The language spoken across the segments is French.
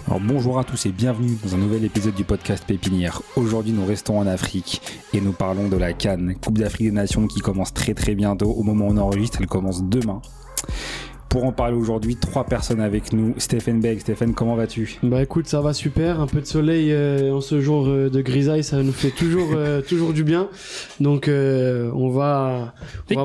Alors bonjour à tous et bienvenue dans un nouvel épisode du podcast Pépinière. Aujourd'hui nous restons en Afrique et nous parlons de la CAN, Coupe d'Afrique des Nations qui commence très bientôt. Au moment où on enregistre, elle commence demain. Pour en parler aujourd'hui, 3 personnes avec nous. Stéphane Beg. Stéphane, comment vas-tu ? Bah écoute, ça va super. Un peu de soleil en ce jour de grisaille, ça nous fait toujours du bien. Donc on va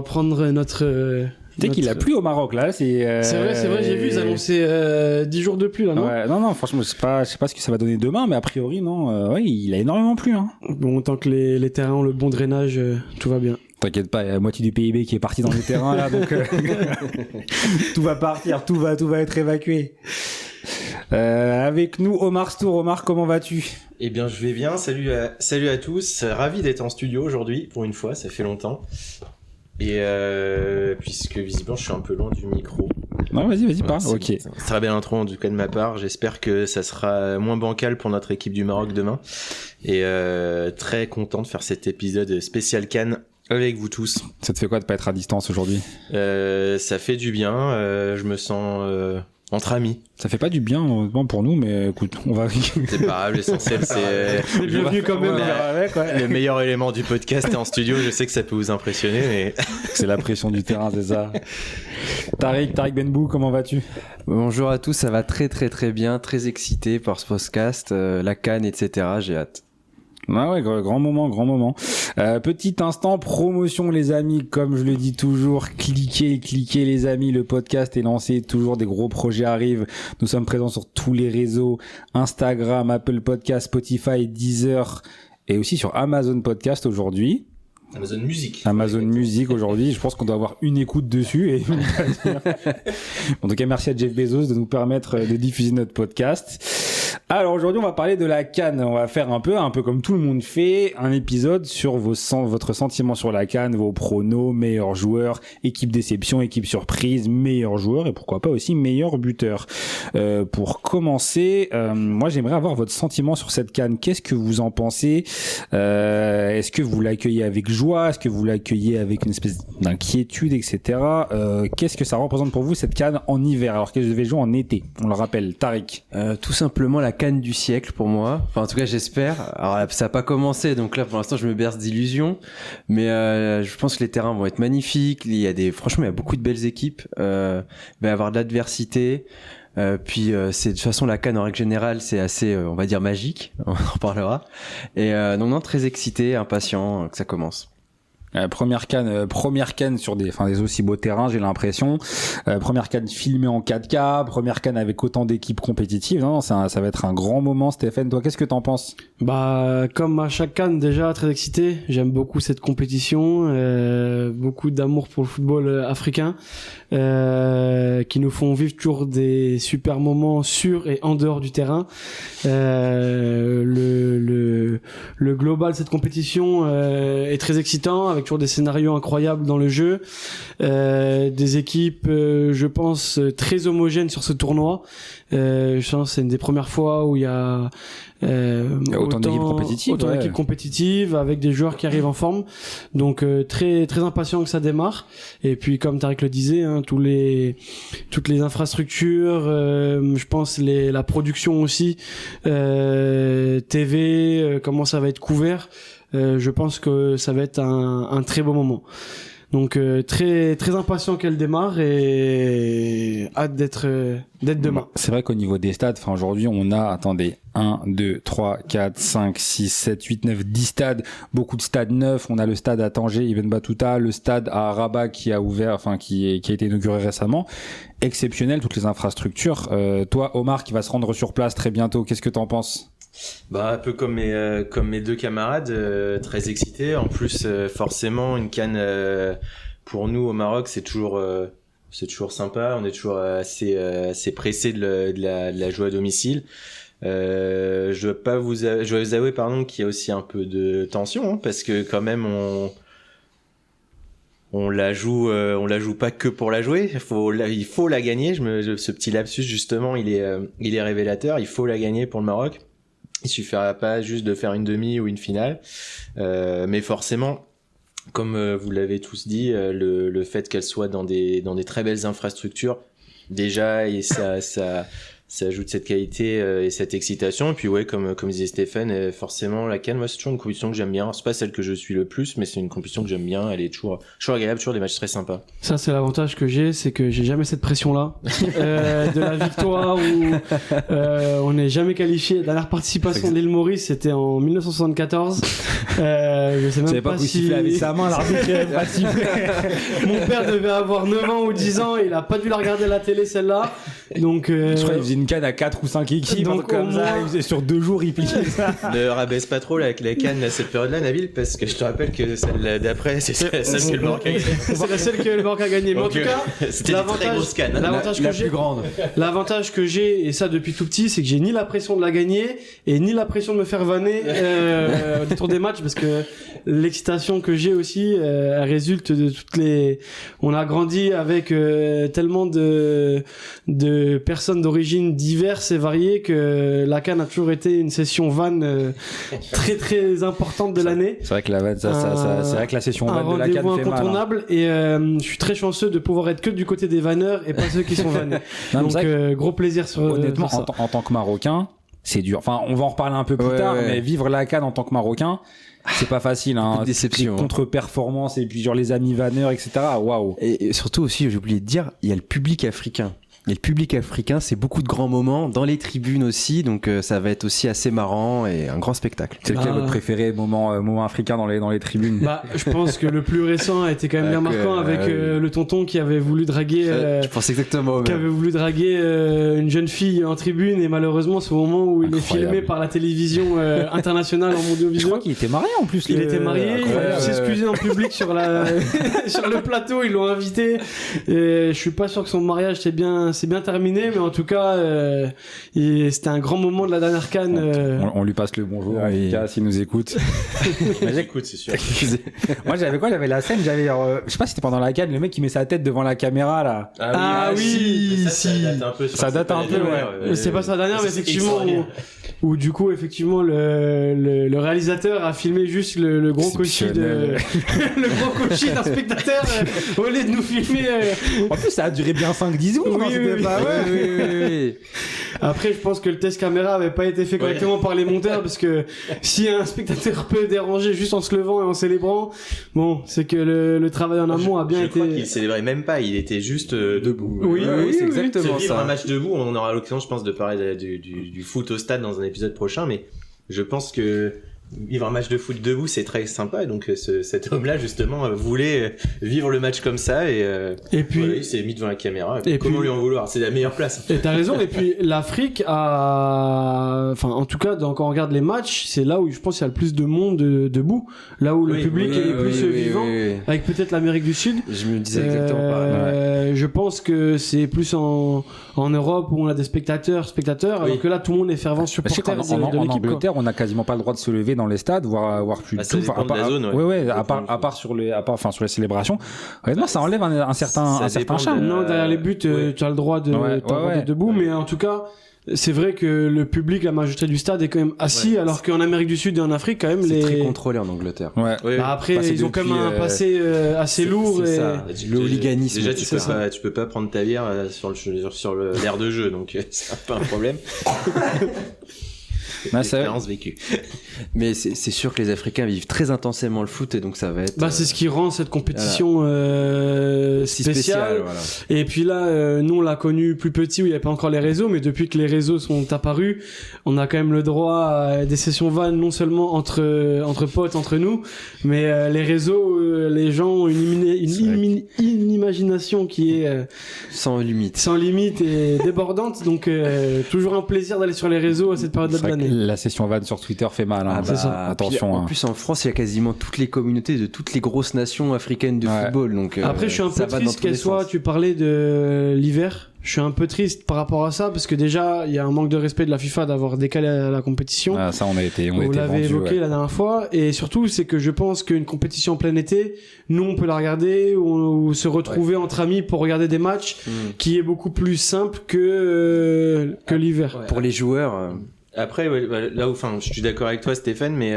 prendre notre... Tu sais qu'il a plu au Maroc là, c'est vrai, j'ai vu, ils annonçaient 10 jours de pluie là, non ? Ouais, non, franchement, je sais pas ce que ça va donner demain, mais a priori, non, ouais, il a énormément plu. Hein. Bon, tant que les terrains ont le bon drainage, tout va bien. T'inquiète pas, il y a la moitié du PIB qui est parti dans les terrains là, donc tout va partir, tout va être évacué. Avec nous, Omar Stour. Omar, comment vas-tu ? Eh bien, je vais bien, salut à tous, ravi d'être en studio aujourd'hui, pour une fois, ça fait longtemps. Et puisque visiblement je suis un peu loin du micro. Non, vas-y, parle. C'est Ok. très belle intro en tout cas de ma part. J'espère que ça sera moins bancal pour notre équipe du Maroc demain. Et très content de faire cet épisode spécial CAN avec vous tous. Ça te fait quoi de pas être à distance aujourd'hui ? Ça fait du bien. Je me sens entre amis. Ça fait pas du bien honnêtement pour nous, mais écoute, on va. C'est pas grave, l'essentiel c'est. C'est bienvenu quand même. Le meilleur élément du podcast est en studio. Je sais que ça peut vous impressionner, mais C'est la pression du terrain, c'est ça. Tariq Benbou, comment vas-tu ? Bonjour à tous, ça va très bien, très excité par ce podcast, la CAN, etc. J'ai hâte. Ah ouais, grand moment. Petit instant promotion les amis, comme je le dis toujours, cliquez les amis, le podcast est lancé, toujours des gros projets arrivent. Nous sommes présents sur tous les réseaux, Instagram, Apple Podcast, Spotify, Deezer et aussi sur Amazon Podcast aujourd'hui. Amazon Music aujourd'hui, je pense qu'on doit avoir une écoute dessus et en tout cas merci à Jeff Bezos de nous permettre de diffuser notre podcast. Alors aujourd'hui on va parler de la CAN, on va faire un peu comme tout le monde fait, un épisode sur votre sentiment sur la CAN, vos pronos, meilleurs joueurs, équipe déception, équipe surprise, meilleurs joueurs et pourquoi pas aussi meilleurs buteurs. Pour commencer, moi j'aimerais avoir votre sentiment sur cette CAN, qu'est-ce que vous en pensez ? Est-ce que vous l'accueillez avec joie ? Est-ce que vous l'accueillez avec une espèce d'inquiétude, etc. Qu'est-ce que ça représente pour vous cette CAN en hiver alors qu'elle devait jouer en été ? On le rappelle, Tariq. Tout simplement la CAN du siècle pour moi. Enfin, en tout cas, j'espère. Alors, ça n'a pas commencé, donc là, pour l'instant, je me berce d'illusions. Mais je pense que les terrains vont être magnifiques. Franchement, il y a beaucoup de belles équipes. Il va y avoir de l'adversité. Puis c'est de toute façon la CAN en règle générale, c'est assez, on va dire magique. On en parlera. Et non, très excité, impatient que ça commence. Première CAN sur des aussi beaux terrains, j'ai l'impression. Première CAN filmée en 4K, première CAN avec autant d'équipes compétitives. Non, ça va être un grand moment. Stéphane, toi, qu'est-ce que t'en penses ? Bah, comme à chaque CAN, déjà très excité. J'aime beaucoup cette compétition, beaucoup d'amour pour le football africain, qui nous font vivre toujours des super moments sur et en dehors du terrain. Le global de cette compétition est très excitant, avec toujours des scénarios incroyables dans le jeu, des équipes, je pense, très homogènes sur ce tournoi. Je pense que c'est une des premières fois où il y a autant d'équipes compétitives, avec des joueurs qui arrivent en forme. Donc très impatient que ça démarre. Et puis comme Tariq le disait, hein, toutes les infrastructures, je pense la production aussi, TV, comment ça va être couvert. Je pense que ça va être un très beau moment. Donc très impatient qu'elle démarre et hâte d'être demain. C'est vrai qu'au niveau des stades, aujourd'hui on a 1, 2, 3, 4, 5, 6, 7, 8, 9, 10 stades, beaucoup de stades neufs. On a le stade à Tanger, Ibn Battuta, le stade à Rabat qui a ouvert, qui a été inauguré récemment. Exceptionnel, toutes les infrastructures. Toi, Omar, qui va se rendre sur place très bientôt, qu'est-ce que t'en penses ? Bah, un peu comme mes 2 camarades, très excités. En plus, forcément, une CAN pour nous au Maroc, c'est toujours sympa. On est toujours assez pressé de la jouer à domicile. Je dois vous avouer, qu'il y a aussi un peu de tension, hein, parce que quand même on la joue pas que pour la jouer. Il faut la gagner. Ce petit lapsus justement, il est révélateur. Il faut la gagner pour le Maroc. Il suffira pas juste de faire une demi ou une finale, mais forcément comme vous l'avez tous dit, le fait qu'elle soit dans des très belles infrastructures, déjà, et ça ajoute cette qualité et cette excitation. Et puis ouais, comme disait Stéphane, forcément la CAN, moi c'est toujours une compétition que j'aime bien. C'est pas celle que je suis le plus, mais c'est une compétition que j'aime bien. Elle est toujours agréable, toujours des matchs très sympas. Ça, c'est l'avantage que j'ai, c'est que j'ai jamais cette pression-là de la victoire où on n'est jamais qualifié. La dernière participation de l'île Maurice, c'était en 1974. Je sais même pas si si sifflait avec sa main, l'arbitre avait pas sifflé. mon père devait avoir 9 ans ou 10 ans, il a pas dû la regarder à la télé celle-là. Donc Je crois qu'il faisait une CAN à 4 ou 5 équipes, Donc, un truc comme au ça, moins- il faisait sur 2 jours, il pliait ça. Ne rabaisse pas trop là, avec la CAN à cette période-là, Nabil, parce que je te rappelle que celle d'après, c'est celle que le Maroc a gagnée. c'est la seule que le Maroc a gagné. Mais en Donc, tout cas, c'était une très grosse CAN. l'avantage La que j'ai, plus grande. l'avantage que j'ai, et ça depuis tout petit, c'est que j'ai ni la pression de la gagner et ni la pression de me faire vanner au détour des matchs, parce que l'excitation que j'ai aussi elle résulte de toutes les. On a grandi avec tellement de personnes d'origine diverses et variées que la CAN a toujours été une session vanne très très importante de l'année. C'est vrai que c'est vrai que la session Un vanne de la CAN rendez-vous fait mal. Hein. incontournable et je suis très chanceux de pouvoir être que du côté des vanneurs et pas ceux qui sont vannés. Non, mais Donc c'est vrai gros plaisir sur honnêtement, sur ça. en tant que Marocain, c'est dur. Enfin, on va en reparler un peu plus Ouais, tard, ouais. mais vivre la CAN en tant que Marocain, c'est pas facile. Hein. Petite déception, Les contre-performances et puis genre les amis vanneurs, etc. Waouh. Et surtout aussi, j'ai oublié de dire, il y a le public africain. Et le public africain, c'est beaucoup de grands moments dans les tribunes aussi, donc ça va être aussi assez marrant et un grand spectacle. C'est lequel votre préféré moment africain dans les tribunes? Bah, je pense que le plus récent a été quand même bien marquant avec le tonton qui avait voulu draguer Je pense exactement au qui même. avait voulu draguer une jeune fille en tribune et malheureusement c'est au moment où il est Incroyable. filmé par la télévision internationale en Je mondiovisuel. crois qu'il était marié en plus. Il était marié, Incroyable. il s'excusait en public sur sur le plateau, ils l'ont invité. Et je suis pas sûr que son mariage c'est bien terminé, mais en tout cas, c'était un grand moment de la dernière CAN. On lui passe le bonjour, en Oui. tout cas, s'il nous écoute. J'écoute, c'est sûr. Moi, j'avais la scène, je sais pas si c'était pendant la CAN, le mec qui met sa tête devant la caméra, là. Ah oui, mais si. ça date un peu. Ça date un peu, ouais. C'est pas sa dernière, mais c'est effectivement, extraordinaire. où du coup, effectivement, le réalisateur a filmé juste le gros cochis de, Exceptionnel. le gros cochis d'un spectateur, au lieu de nous filmer. En plus, ça a duré bien 5-10 secondes. Oui, hein, c'était oui, pas- oui. ouais. Après, je pense que le test caméra avait pas été fait correctement par les monteurs, parce que si un spectateur peut déranger juste en se levant et en célébrant, bon, c'est que le travail en amont a bien Je été. crois qu'il célébrait même pas, il était juste debout. Oui, oui, c'est oui. exactement Vivre ça. un match debout, on aura l'occasion, je pense, de parler du foot au stade dans un épisode prochain, mais je pense que vivre un match de foot debout, c'est très sympa, et donc cet homme-là, justement, voulait vivre le match comme ça, et puis, voilà, il s'est mis devant la caméra. et Comment puis- lui en vouloir? C'est la meilleure place. Et t'as raison, et puis l'Afrique a, enfin, en tout cas, quand on regarde les matchs, c'est là où je pense qu'il y a le plus de monde debout, là où le Oui, public est le plus vivant, avec peut-être l'Amérique du Sud. Je me disais exactement pareil. Je pense que c'est plus en Europe où on a des spectateurs, alors Oui. que là tout le monde est fervent Je sais supporter qu'en de en l'équipe. quoi. Angleterre, on n'a quasiment pas le droit de se lever dans les stades, voire plus Bah, du ça tout. dépend de la zone, ouais. Ouais, à Dépend. part sur sur les célébrations. Honnêtement, ça enlève un certain Ça dépend charme. de- Non, derrière les buts, ouais. tu as le droit de, Ouais, t'as le droit ouais, d'être debout, mais en tout cas, c'est vrai que le public, la majorité du stade est quand même assis, Ouais. alors qu'en Amérique du Sud et en Afrique, quand même, C'est très les. contrôlé en Angleterre. Ouais. Oui, Bah, après, Bah, c'est ils ont quand même depuis, un passé assez lourd c'est et. ça. Le hooliganisme, Déjà, c'est tu peux pas prendre ta bière sur l'air de jeu, donc c'est un peu un problème. Bah, c'est- Expérience vécue. Mais c'est sûr que les Africains vivent très intensément le foot et donc ça va être Bah, c'est ce qui rend cette compétition si spéciale. voilà. Et puis là, nous on l'a connu plus petit où il n'y avait pas encore les réseaux, mais depuis que les réseaux sont apparus, on a quand même le droit à des sessions vannes non seulement entre potes, entre nous, mais les réseaux, les gens ont une imagination qui est Sans limite. sans limite et débordante, donc toujours un plaisir d'aller sur les réseaux à cette période-là C'est de vrai que l'année. la session van sur Twitter fait mal. Hein. c'est ça. Attention. Puis, en hein. plus, en France, il y a quasiment toutes les communautés de toutes les grosses nations africaines de Ouais. football. Donc, Après, je suis un ça peu va dans triste tous qu'elle les soit. sens. Tu parlais de l'hiver. Je suis un peu triste par rapport à ça parce que déjà, il y a un manque de respect de la FIFA d'avoir décalé la compétition. Ah, ça, on a été Vous l'avez vendus, évoqué ouais. la dernière fois. Et surtout, c'est que je pense qu'une compétition en plein été, nous, on peut la regarder ou se retrouver entre amis pour regarder des matchs qui est beaucoup plus simple que l'hiver. Pour les joueurs, Après, ouais, là où, enfin, je suis d'accord avec toi, Stéphane, mais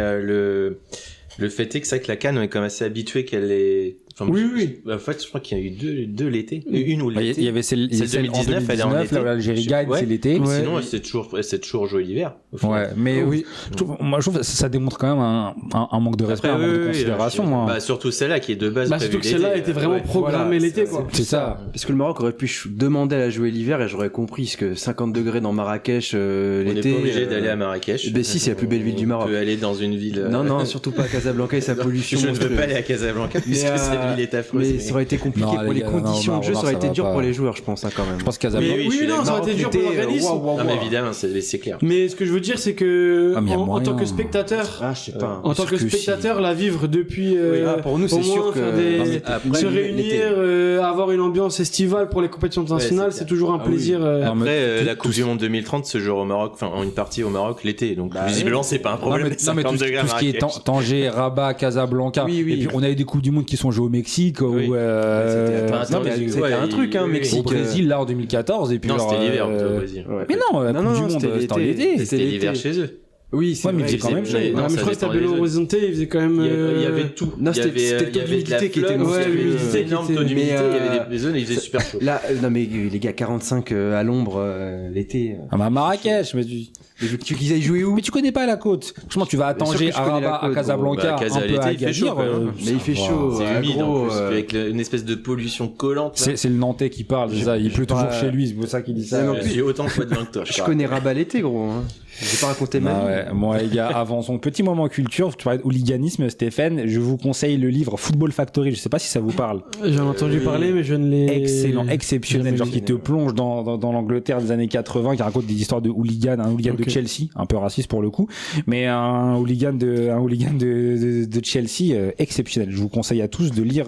Le fait est que c'est vrai que la CAN, on est quand même assez habitué qu'elle est. Enfin, Oui. En fait, je crois qu'il y a eu deux l'été. Une ou l'été. Il y avait celle 2019, elle est en été. là où l'Algérie gagne, c'est l'été. Mais Ouais. sinon, c'est toujours joué l'hiver. Au final. Ouais, mais Oui. je trouve que ça démontre quand même un manque de respect, Après, un manque de oui, considération. moi. Bah, surtout celle-là qui est de base prévue Surtout que l'été. celle-là était vraiment programmée l'été, quoi. C'est ça. Parce que le Maroc aurait pu demander à la jouer l'hiver et j'aurais compris, parce que 50 degrés dans Marrakech On n'est l'été. pas obligé d'aller à Marrakech. Ben si, c'est la plus belle ville du Maroc. On peut aller dans une ville. Non, surtout pas à Casablanca et sa pollution. Je ne veux monstrueuse. pas aller à Casablanca puisque cette ville est affreuse. Mais ça aurait été compliqué Non, pour les les gars, conditions non, de jeu, ça aurait ça été va dur pas. pour les joueurs, je pense, quand même. Je pense Casablanca. Mais oui, je suis non, ça d'accord. aurait été dur pour l'organisme. Non, mais évidemment, c'est clair. Mais ce que je veux dire, c'est que Ah, mais y a en moyen. tant que spectateur, Ah, je sais pas. en tant que Sûr que spectateur, la vivre depuis pour nous, au c'est moins sûr que faire des- non, mais après, se l'été. réunir, avoir une ambiance estivale pour les compétitions internationales, c'est c'est toujours un Ah oui. plaisir. Non, mais Après, la tout- Coupe du Monde 2030 se joue au Maroc, enfin, en une partie au Maroc l'été. Donc, visiblement, c'est pas un Non, problème. mais, des non, mais 50 tout, degrés à tout ce qui est Marrakech. Tanger, Rabat, Casablanca. Oui, oui. Et puis on a eu des coupes du monde qui sont jouées au Mexique ou Oui. C'était un truc, hein, oui, Mexique. au Brésil là en 2014 et puis Non, genre, c'était l'hiver au Brésil. Ouais. Mais non, la Non, coupe non, du monde c'était en l'été. C'était l'hiver chez eux. Oui, c'est Ouais, mais vrai. il faisait quand même chaud. mais- Non, non, mais je ça crois que c'était à dépend Belo des Horizonte, il faisait quand même. Il y avait tout. Non, Il y avait, c'était le taux il y avait de la d'humidité qui était flotte, monstrueux. il y avait l'humidité un énorme qui taux était- d'humidité, mais, il y avait des zones où il faisait super chaud. Là, non mais les gars, 45 à l'ombre l'été. Ah bah Marrakech, mais Tu qu'ils aillent jouer où? tu connais pas la côte. Franchement, tu vas à Bien sûr Tanger, que je à connais la Rabat, à côte, Casablanca, gros. Bah, Casa, un peu l'été, à il fait chaud, Agadir. quand même. Mais il fait chaud. C'est humide gros, en plus, avec une espèce de pollution collante. là. C'est le Nantais qui parle, c'est ça. Il pleut pas- toujours chez lui, c'est pour ça qu'il dit ça. Mais en plus, J'ai autant de fois de vin que toi. Je connais Rabat l'été, gros. Hein. J'ai pas raconté ma Ah vie. ouais. Moi, les gars, avançons. Petit moment culture. Tu parlais de hooliganisme, Stéphane. Je vous conseille le livre Football Factory. Je sais pas si ça vous parle. J'en ai entendu parler, mais je ne l'ai. Excellent, exceptionnel, jamais genre lu. qui te plonge dans l'Angleterre des années 80, qui raconte des histoires de hooligans, un hooligan Ok. de Chelsea, un peu raciste pour le coup, mais un hooligan de Chelsea exceptionnel. Je vous conseille à tous de lire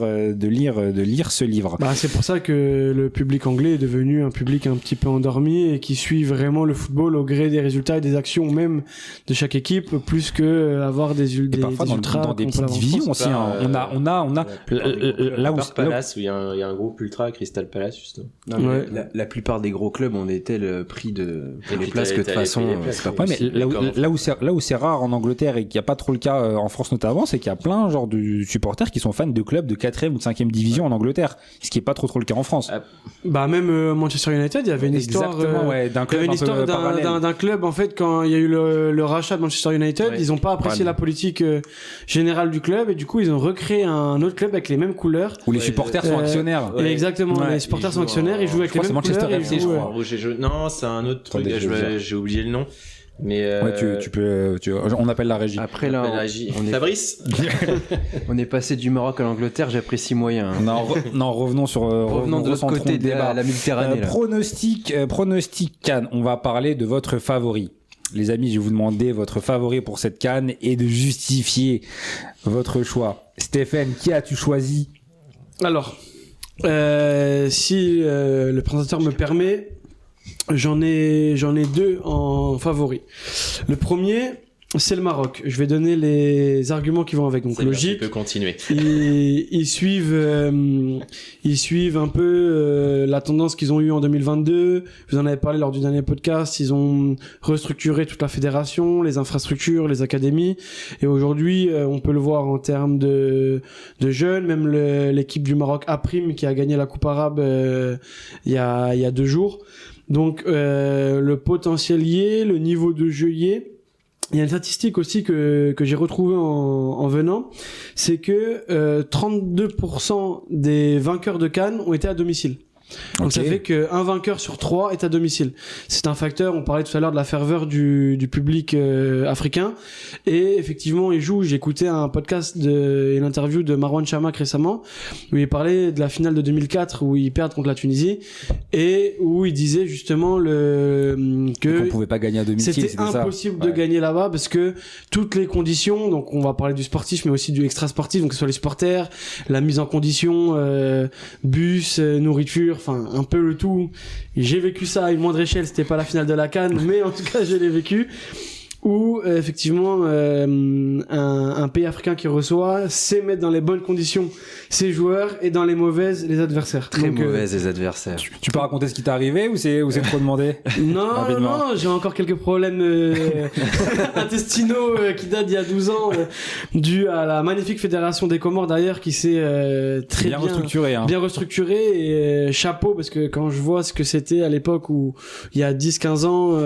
ce livre. Bah, c'est pour ça que le public anglais est devenu un public un petit peu endormi et qui suit vraiment le football au gré des résultats et des actions même de chaque équipe, plus que avoir des Et parfois dans ultras des qu'on peut petites avoir en divisions France. aussi. Hein. On a là où Palace, où il y a un groupe ultra, Crystal Palace, justement. Non, mais Ouais. la plupart des gros clubs ont des tels prix de pour les puis places que de toute t'as les façon prix des places, c'est pas Ouais, mais possible. là où c'est rare en Angleterre et qu'il n'y a pas trop le cas en France notamment, c'est qu'il y a plein genre de supporters qui sont fans de clubs de 4e ou de 5e division en Angleterre, ce qui est pas trop le cas en France. Ah, Bah, même Manchester United, il y avait une histoire. Exactement, ouais, d'un Il y club avait une un histoire peu parallèle. d'un club en fait quand il y a eu le rachat de Manchester United, Ouais. ils ont pas apprécié Ouais. la politique générale du club et du coup ils ont recréé un autre club avec les mêmes couleurs. Où les Ouais, supporters sont euh, actionnaires. Ouais. Et exactement, Ouais, les supporters ils sont jouent actionnaires, ils jouent avec je crois les mêmes que c'est couleurs. Manchester et ils FC, jouent, je crois. Rouge et jaune. Non, c'est un autre truc. Attendez, je vais dire. J'ai oublié le nom. Mais Ouais, tu peux, on appelle la régie. Après là, on est, Fabrice. on est passé du Maroc à l'Angleterre, j'apprécie moyen. Hein. Non, revenons sur Revenons de l'autre recentrons côté le de débat. la Méditerranée. là. Pronostic CAN. On va parler de votre favori. Les amis, je vais vous demander votre favori pour cette CAN et de justifier votre choix. Stéphane, qui as-tu choisi? Alors, si le présentateur me permet, j'en ai deux en favori. Le premier, c'est le Maroc. Je vais donner les arguments qui vont avec. Donc C'est bien, logique. tu peux continuer. Ils suivent un peu la tendance qu'ils ont eue en 2022. Vous en avez parlé lors du dernier podcast. Ils ont restructuré toute la fédération, les infrastructures, les académies. Et aujourd'hui, on peut le voir en termes de jeunes. Même l'équipe du Maroc A Prime qui a gagné la Coupe arabe il y a 2 jours. Donc le potentiel y est, le niveau de jeu y est. Il y a une statistique aussi que j'ai retrouvée en venant, c'est que 32% des vainqueurs de CAN ont été à domicile. Donc Ok. ça fait qu'un vainqueur sur 3 est à domicile. C'est un facteur, on parlait tout à l'heure de la ferveur du public africain, et effectivement il joue. J'ai écouté un podcast une interview de Marwan Chamakh récemment, où il parlait de la finale de 2004 où ils perdent contre la Tunisie, et où il disait justement Qu'on que pouvait pas gagner à domicile, c'était c'était ça. impossible de Ouais. gagner là-bas parce que toutes les conditions, donc on va parler du sportif mais aussi du extra sportif, donc que ce soit les supporters, la mise en condition, bus, nourriture, enfin un peu le tout. J'ai vécu ça à une moindre échelle, c'était pas la finale de la CAN, mais en tout cas je l'ai vécu. où effectivement un pays africain qui reçoit sait mettre dans les bonnes conditions ses joueurs et dans les mauvaises les adversaires. Très mauvaises les adversaires. Tu peux raconter ce qui t'est arrivé ou c'est trop demandé? Non, j'ai encore quelques problèmes intestinaux qui datent d'il y a 12 ans, dû à la magnifique fédération des Comores d'ailleurs qui s'est très bien restructurée. Hein. Bien restructurée et chapeau parce que quand je vois ce que c'était à l'époque où il y a 10-15 ans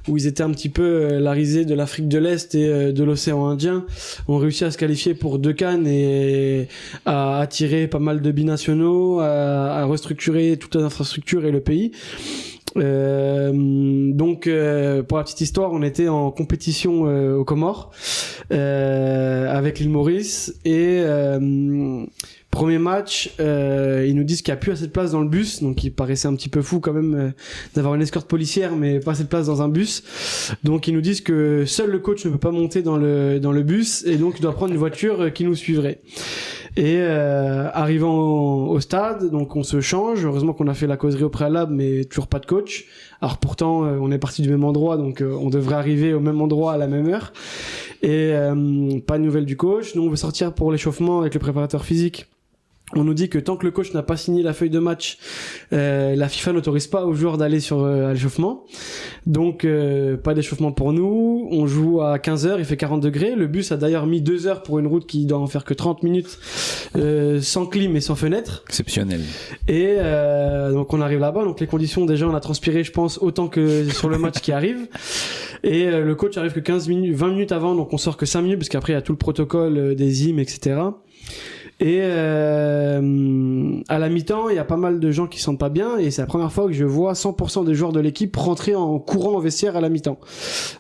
où ils étaient un petit peu la risée de l'Afrique de l'Est et de l'océan Indien, ont réussi à se qualifier pour 2 CAN et à attirer pas mal de binationaux, à restructurer toute l'infrastructure et le pays. Donc pour la petite histoire, on était en compétition aux Comores avec l'île Maurice et premier match, ils nous disent qu'il n'y a plus assez de place dans le bus, donc il paraissait un petit peu fou quand même d'avoir une escorte policière, mais pas assez de place dans un bus. Donc ils nous disent que seul le coach ne peut pas monter dans le bus, et donc il doit prendre une voiture qui nous suivrait. Et arrivant au stade, donc on se change. Heureusement qu'on a fait la causerie au préalable, mais toujours pas de coach. Alors pourtant, on est parti du même endroit, donc on devrait arriver au même endroit à la même heure. Et pas de nouvelles du coach. Nous, on veut sortir pour l'échauffement avec le préparateur physique. On nous dit que tant que le coach n'a pas signé la feuille de match, la FIFA n'autorise pas aux joueurs d'aller sur à l'échauffement. Donc pas d'échauffement pour nous. On joue à 15h, il fait 40 degrés. Le bus a d'ailleurs mis 2 heures pour une route qui doit en faire que 30 minutes sans clim et sans fenêtre. Exceptionnel. Et donc on arrive là-bas. Donc les conditions, déjà on a transpiré, je pense, autant que sur le match qui arrive. Et le coach arrive que 20 minutes avant, donc on sort que 5 minutes parce qu'après il y a tout le protocole des hymnes, etc. Et à la mi-temps, il y a pas mal de gens qui se sentent pas bien et c'est la première fois que je vois 100% des joueurs de l'équipe rentrer en courant au vestiaire à la mi-temps.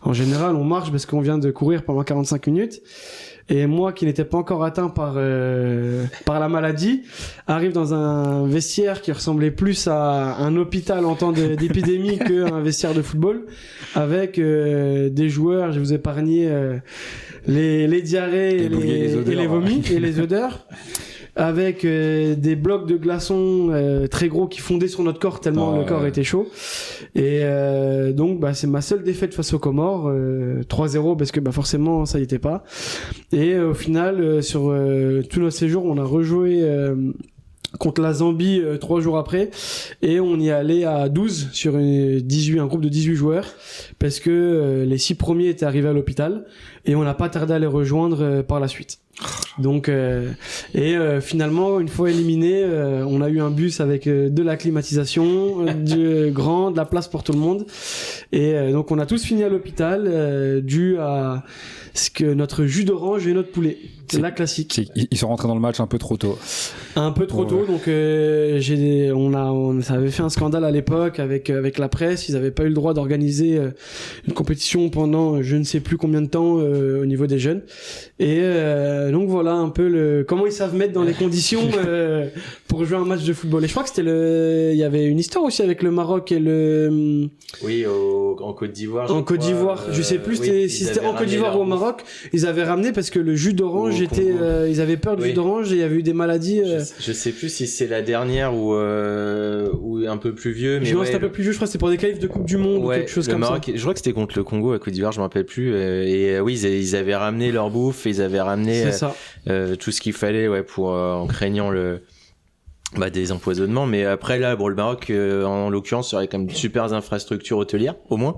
En général, on marche parce qu'on vient de courir pendant 45 minutes. Et moi, qui n'étais pas encore atteint par la maladie, arrive dans un vestiaire qui ressemblait plus à un hôpital en temps d'épidémie qu'un vestiaire de football, avec des joueurs, je vais vous épargner les diarrhées et les vomis et les odeurs, avec des blocs de glaçons très gros qui fondaient sur notre corps tellement le corps était chaud. Et donc c'est ma seule défaite face aux Comores, 3-0 parce que forcément ça y était pas. Et au final sur tout notre séjour, on a rejoué contre la Zambie 3 jours après et on y allait à 12 sur un groupe de 18 joueurs parce que les 6 premiers étaient arrivés à l'hôpital et on n'a pas tardé à les rejoindre par la suite. Donc finalement, une fois éliminé, on a eu un bus avec de la climatisation, de la place pour tout le monde, et donc on a tous fini à l'hôpital dû à ce que notre jus d'orange et notre poulet. C'est la classique. Ils sont rentrés dans le match un peu trop tôt. Un peu trop tôt, donc ça avait fait un scandale à l'époque avec la presse. Ils n'avaient pas eu le droit d'organiser une compétition pendant je ne sais plus combien de temps au niveau des jeunes. Et donc voilà un peu comment ils savent mettre dans les conditions pour jouer un match de football. Et je crois que il y avait une histoire aussi avec le Maroc et oui, en Côte d'Ivoire. En Côte d'Ivoire, je sais plus si c'était en Côte d'Ivoire ou au Maroc. Ils avaient ramené parce que le jus d'orange ils avaient peur du jus d'orange et il y avait eu des maladies. Je sais plus si c'est la dernière ou un peu plus vieux. Mais c'était un peu plus vieux. Je crois que c'était pour des qualifs de Coupe du Monde ou quelque chose comme Maroc, ça. Je crois que c'était contre le Congo à Côte d'Ivoire, je me rappelle plus. Et oui, ils avaient ramené leur bouffe, ils avaient ramené tout ce qu'il fallait pour en craignant des empoisonnements, mais après là le Maroc en l'occurrence aurait quand même de super infrastructures hôtelières au moins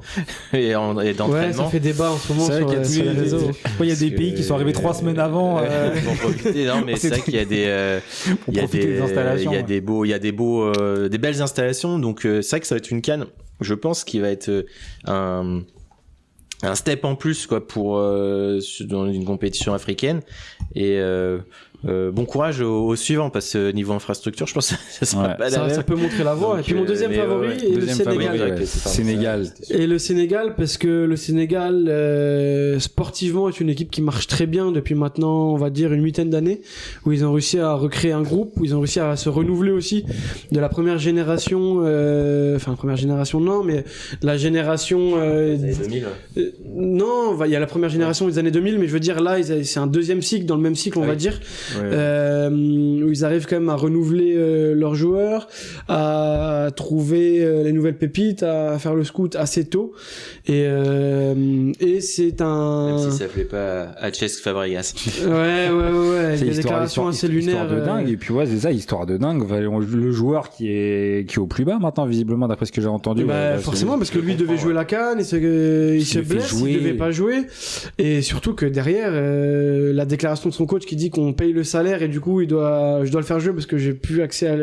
et d'entraînement. Ouais, ça fait débat en ce moment sur les réseaux. Il y a des pays qui sont arrivés 3 semaines avant pour profiter. Non, mais c'est vrai qu'il y a des belles installations, donc c'est vrai que ça va être une CAN, je pense, qui va être un step en plus pour dans une compétition africaine et bon courage au suivant parce que niveau infrastructure je pense que ça sera pas ça peut montrer la voie. Donc, et puis mon deuxième favori est le Sénégal. Sénégal. Et le Sénégal parce que le Sénégal sportivement est une équipe qui marche très bien depuis maintenant on va dire une 8aine d'années, où ils ont réussi à recréer un groupe, où ils ont réussi à se renouveler aussi de la première génération première génération non mais la génération des 2000 non il y a la première génération des années 2000 mais je veux dire là c'est un deuxième cycle dans le même cycle on va dire où ils arrivent quand même à renouveler leurs joueurs, à trouver les nouvelles pépites, à faire le scout assez tôt. Et c'est un... Même si ça plaît pas à Cesc Fabregas. Ouais. C'est Il y a des déclarations assez lunaires. Histoire de dingue. Et puis c'est ça, histoire de dingue. Le joueur qui est au plus bas maintenant, visiblement, d'après ce que j'ai entendu. Forcément, parce que lui devait jouer la CAN, il se blesse, il devait pas jouer. Et surtout que derrière, la déclaration de son coach qui dit qu'on paye le salaire et du coup je dois le faire jouer parce que j'ai plus accès à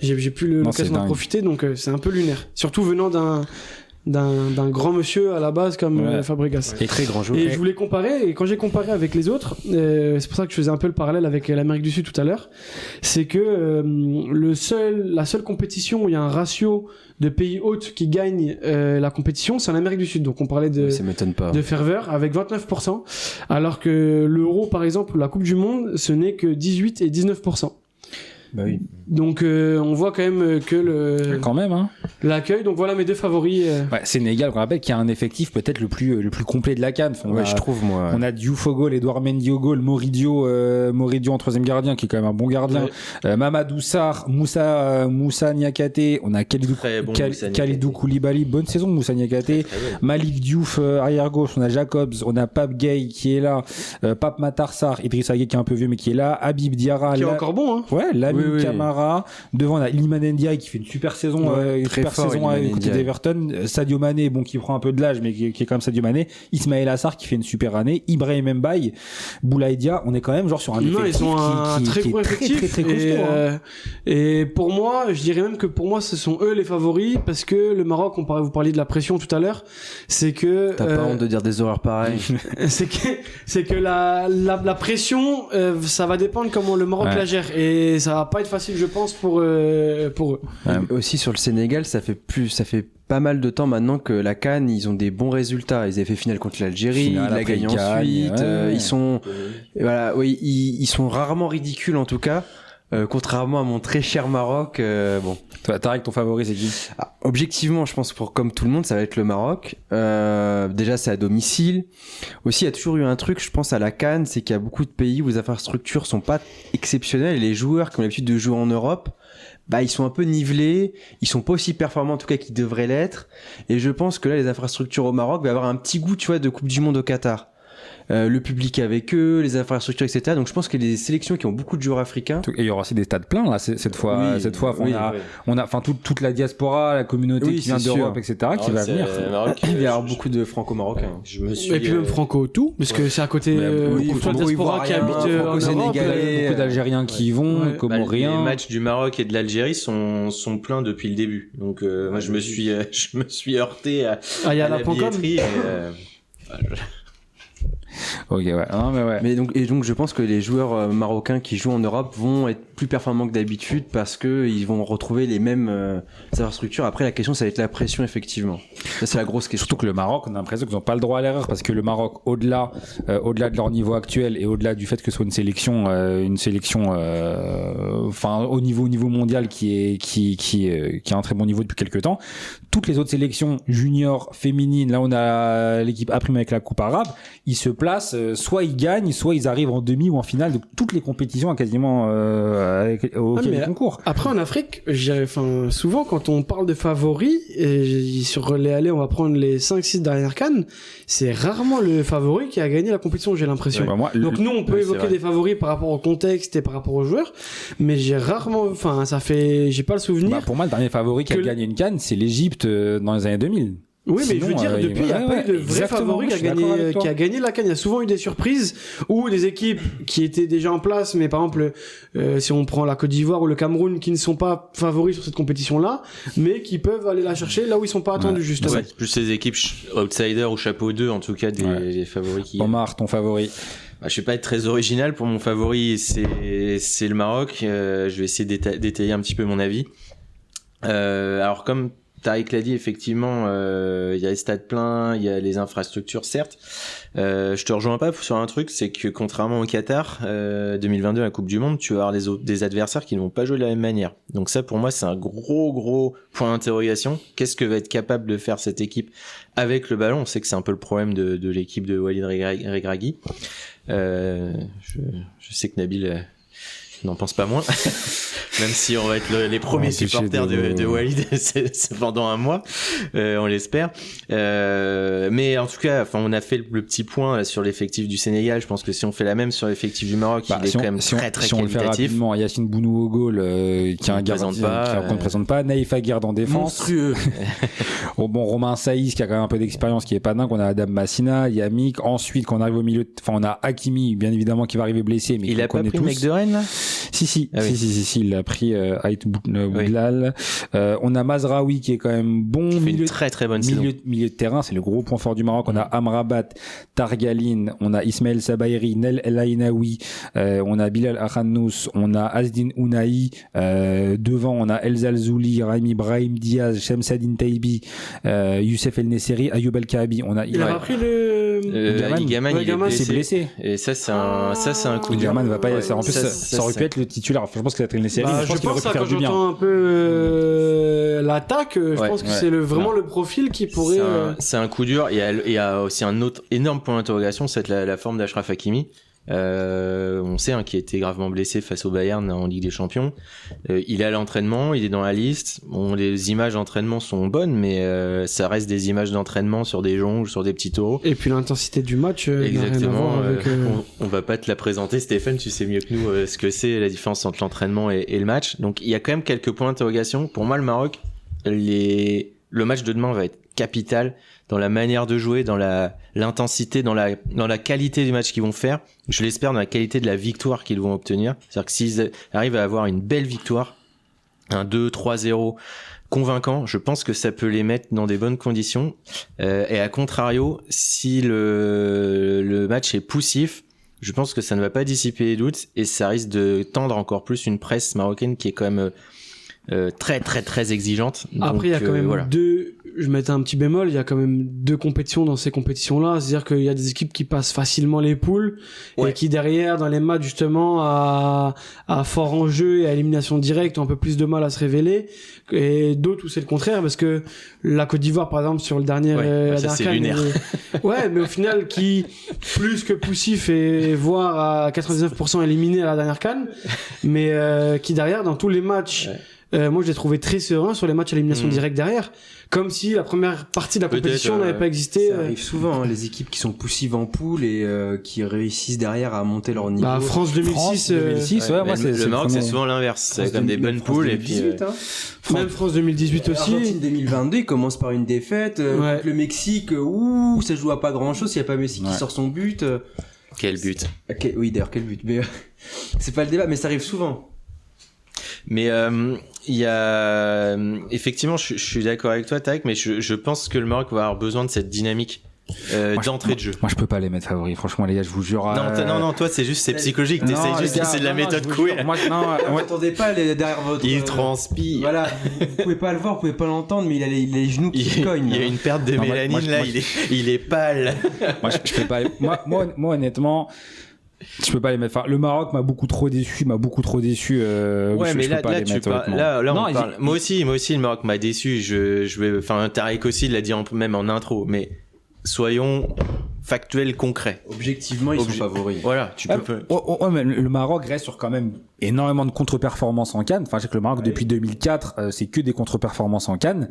j'ai plus l'occasion d'en profiter, donc c'est un peu lunaire. Surtout venant d'un grand monsieur à la base comme Fabregas. Et très grand joueur. Et je voulais comparer, et quand j'ai comparé avec les autres, c'est pour ça que je faisais un peu le parallèle avec l'Amérique du Sud tout à l'heure, c'est que la seule compétition où il y a un ratio de pays hôtes qui gagnent la compétition, c'est en Amérique du Sud. Donc on parlait de ferveur avec 29%, alors que l'Euro par exemple, la Coupe du Monde, ce n'est que 18 et 19%. Bah oui. Donc on voit quand même que l'accueil. Donc voilà mes deux favoris. Sénégal, on rappelle qu'il y a un effectif peut-être le plus complet de la CAN. Je trouve moi. On a Diouf au goal, Edouard Mendy au goal, Moridio en troisième gardien qui est quand même un bon gardien. Mamadou Sarr, Moussa Niakate, on a Khalidou Koulibaly, bonne saison Moussa Niakate, Malik Diouf arrière gauche, on a Jacobs, on a Pape Gueye qui est là, Pape Matar Sarr, Idrissa Gueye qui est un peu vieux mais qui est là, Habib Diarra qui est encore bon hein. Ouais, Lamine Camara, devant on a Iliman Ndiaye qui fait une super saison avec côté d'Everton, Sadio Mané qui prend un peu de l'âge mais qui est quand même Sadio Mané, Ismaël Assar qui fait une super année, Ibrahim Mbaye, Boulaïdia, on est quand même genre sur un effectif ils ont un très gros effectif très costaud, et pour moi je dirais même que pour moi ce sont eux les favoris parce que le Maroc, vous parliez de la pression tout à l'heure, c'est que t'as pas honte de dire des horreurs pareilles. c'est que la pression ça va dépendre comment le Maroc la gère et ça va pas être facile je pense pour eux. Aussi sur le Sénégal, ça fait pas mal de temps maintenant que la CAN, ils ont des bons résultats. Ils avaient fait finale contre l'Algérie, ils la gagnent ensuite. Ils sont rarement ridicules en tout cas. Contrairement à mon très cher Maroc, Toi, Tarek, ton favori, c'est qui? Objectivement, je pense comme tout le monde, ça va être le Maroc. Déjà, c'est à domicile. Aussi, il y a toujours eu un truc, je pense à la CAN, c'est qu'il y a beaucoup de pays où les infrastructures sont pas exceptionnelles et les joueurs qui ont l'habitude de jouer en Europe, ils sont un peu nivelés, ils sont pas aussi performants en tout cas qu'ils devraient l'être. Et je pense que là, les infrastructures au Maroc vont avoir un petit goût, de Coupe du Monde au Qatar. Le public avec eux, les infrastructures, etc. Donc je pense que les sélections qui ont beaucoup de joueurs africains. Et il y aura aussi des stades pleins là cette fois. On a toute la diaspora, la communauté qui vient d'Europe, etc. qui va venir. Il va y avoir beaucoup de franco-marocains. Et puis même franco-tout, parce que c'est à côté toute la diaspora qui habite en Europe. Beaucoup d'Algériens qui y vont, Comoriens. Les matchs du Maroc et de l'Algérie sont pleins depuis le début. Donc moi je me suis heurté à la billetterie. Ok, ouais. Non, mais ouais. Mais donc, je pense que les joueurs marocains qui jouent en Europe vont être plus performants que d'habitude parce que ils vont retrouver les mêmes infrastructures. Après, la question, ça va être la pression, effectivement. Ça, c'est la grosse question. Surtout que le Maroc, on a l'impression qu'ils n'ont pas le droit à l'erreur parce que le Maroc, au-delà de leur niveau actuel et au-delà du fait que ce soit une sélection, au niveau mondial qui a un très bon niveau depuis quelques temps, toutes les autres sélections juniors, féminines, là on a l'équipe A' avec la Coupe arabe, ils se placent, soit ils gagnent, soit ils arrivent en demi ou en finale de toutes les compétitions quasiment auxquelles ils concourent. Après en Afrique, souvent quand on parle de favoris, et sur les allées on va prendre les 5-6 dernières CAN, c'est rarement le favori qui a gagné la compétition, j'ai l'impression. Donc nous on peut évoquer des favoris par rapport au contexte et par rapport aux joueurs, mais j'ai pas le souvenir. Pour moi le dernier favori qui a gagné une CAN, c'est l'Égypte dans les années 2000. Oui, mais je veux dire, depuis, il n'y a pas eu de vrai favori qui a gagné la CAN. Il y a souvent eu des surprises ou des équipes qui étaient déjà en place, mais par exemple, si on prend la Côte d'Ivoire ou le Cameroun, qui ne sont pas favoris sur cette compétition-là, mais qui peuvent aller la chercher là où ils sont pas attendus, justement. Ouais, plus ces équipes outsiders ou chapeau 2, en tout cas, des favoris qui... Omar, ton favori? Je vais pas être très original. Pour mon favori, c'est le Maroc. Je vais essayer d'étayer un petit peu mon avis. Alors, comme Tariq l'a dit, effectivement, il y a les stades pleins, il y a les infrastructures, certes. Je te rejoins pas sur un truc, c'est que contrairement au Qatar 2022, la Coupe du Monde, tu vas avoir des adversaires qui ne vont pas jouer de la même manière. Donc ça, pour moi, c'est un gros point d'interrogation. Qu'est-ce que va être capable de faire cette équipe avec le ballon? On sait que c'est un peu le problème de l'équipe de Walid Regragui. Je sais que Nabil n'en pense pas moins. Même si on va être les premiers supporters de Walid c'est pendant un mois, on l'espère. Mais en tout cas, enfin, on a fait le petit point là, sur l'effectif du Sénégal. Je pense que si on fait la même sur l'effectif du Maroc, il est quand même très si on le fait rapidement, Yacine Bounou au goal, qui a un gardien qu'on ne présente pas, Naïf Aguerd en défense. Monstrueux. Bon, Romain Saïs qui a quand même un peu d'expérience, qui est pas dingue. On a Adam Massina, Yamik. Ensuite, quand on arrive au milieu, enfin, on a Hakimi, bien évidemment, qui va arriver blessé, mais il a pas pris le mec de Rennes là. Si, il a pris Ait Boudlal. On a Mazraoui qui est quand même bon. Une très bonne saison. Milieu de terrain, c'est le gros point fort du Maroc. On a Amrabat, Targaline, on a Ismaël Sabairi, Nel El Ainaoui, on a Bilal Akhanous, on a Azdin Ounahi, devant on a El Zalzouli, Raimi Brahim Diaz, Shamsadine Taibi, Youssef El Nesseri, Ayoub El Kaabi. Il a pris le Igaman, il s'est blessé. Et ça c'est un coup dur. Igaman va pas en plus ça aurait pu être le titulaire. Enfin, je pense que ça a été une série. Je pense que quand j'entends un peu l'attaque, je pense que c'est vraiment le profil qui pourrait. C'est un coup dur. Il y a aussi un autre énorme point d'interrogation, c'est la forme d'Achraf Hakimi. On sait qu'il a été gravement blessé face au Bayern en Ligue des Champions. Il est à l'entraînement, il est dans la liste. Bon, les images d'entraînement sont bonnes, mais ça reste des images d'entraînement sur des joncs, sur des petits taureaux. Et puis l'intensité du match. Exactement. On va pas te la présenter, Stéphane. Tu sais mieux que nous ce que c'est la différence entre l'entraînement et le match. Donc il y a quand même quelques points d'interrogation. Pour moi, le Maroc, le match de demain va être capital dans la manière de jouer, dans l'intensité, dans la qualité du match qu'ils vont faire. Je l'espère dans la qualité de la victoire qu'ils vont obtenir. C'est-à-dire que s'ils arrivent à avoir une belle victoire, un 2-3-0 convaincant, je pense que ça peut les mettre dans des bonnes conditions. Et à contrario, si le match est poussif, je pense que ça ne va pas dissiper les doutes et ça risque de tendre encore plus une presse marocaine qui est quand même très exigeante. Après, il y a quand même je mettais un petit bémol, il y a quand même deux compétitions dans ces compétitions-là, c'est-à-dire qu'il y a des équipes qui passent facilement les poules et qui derrière, dans les matchs justement à fort enjeu et à élimination directe, ont un peu plus de mal à se révéler, et d'autres où c'est le contraire, parce que la Côte d'Ivoire, par exemple, sur le dernier, c'est lunaire. Mais au final, qui plus que poussif et voire à 99% éliminé à la dernière CAN, mais qui derrière, dans tous les matchs, moi je l'ai trouvé très serein sur les matchs à élimination directe derrière, comme si la première partie de la compétition n'avait pas existé. Ça arrive souvent, les équipes qui sont poussives en poule et qui réussissent derrière à monter leur niveau. France 2006, moi le Maroc c'est souvent l'inverse, c'est comme des bonnes poules et puis même France 2018 aussi. Argentine 2022, il commence par une défaite. Le Mexique, ça joue à pas grand chose, il y a pas Messi qui sort son but. Quel but. Oui, d'ailleurs quel but, mais c'est pas le débat, mais ça arrive souvent. Mais il y a effectivement, je suis d'accord avec toi, Tarek, mais je pense que le Maroc va avoir besoin de cette dynamique d'entrée de jeu. Moi, je peux pas les mettre favoris. Franchement, les gars, je vous jure. Non, toi, c'est psychologique. T'essayes juste, c'est de la méthode queer. Moi, attendez pas derrière votre. Il transpire. Voilà, vous pouvez pas le voir, vous pouvez pas l'entendre, mais il a les genoux qui cognent. Il y a une perte de mélanine là. Il est pâle. Moi, je peux pas. Moi, honnêtement. Je peux pas les mettre. Enfin, le Maroc m'a beaucoup trop déçu. Mais là, tu parles. Là, on parle. Moi aussi, le Maroc m'a déçu. Tariq aussi l'a dit même en intro. Mais soyons factuels, concrets. Objectivement, ils sont favoris. Voilà, tu peux. Mais le Maroc reste sur quand même énormément de contre-performances en CAN. Enfin, je sais que le Maroc depuis 2004, c'est que des contre-performances en CAN.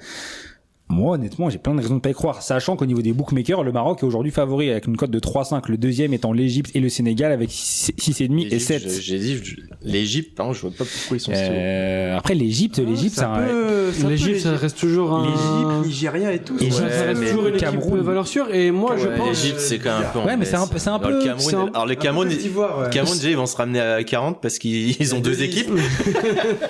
Moi, honnêtement, j'ai plein de raisons de pas y croire. Sachant qu'au niveau des bookmakers, le Maroc est aujourd'hui favori avec une cote de 3,5. Le deuxième étant l'Égypte et le Sénégal avec 6,5 et 7. L'Égypte, je vois pas pourquoi ils sont si hauts. Après, l'Égypte, l'Égypte, ça reste toujours l'Égypte, Nigeria et tout. Ça reste toujours une équipe de valeur sûre. Et moi, je pense. L'Égypte, c'est quand même un peu. Ouais, mais c'est un peu. Alors, le Cameroun, déjà, ils vont se ramener à 40 parce qu'ils ont deux équipes.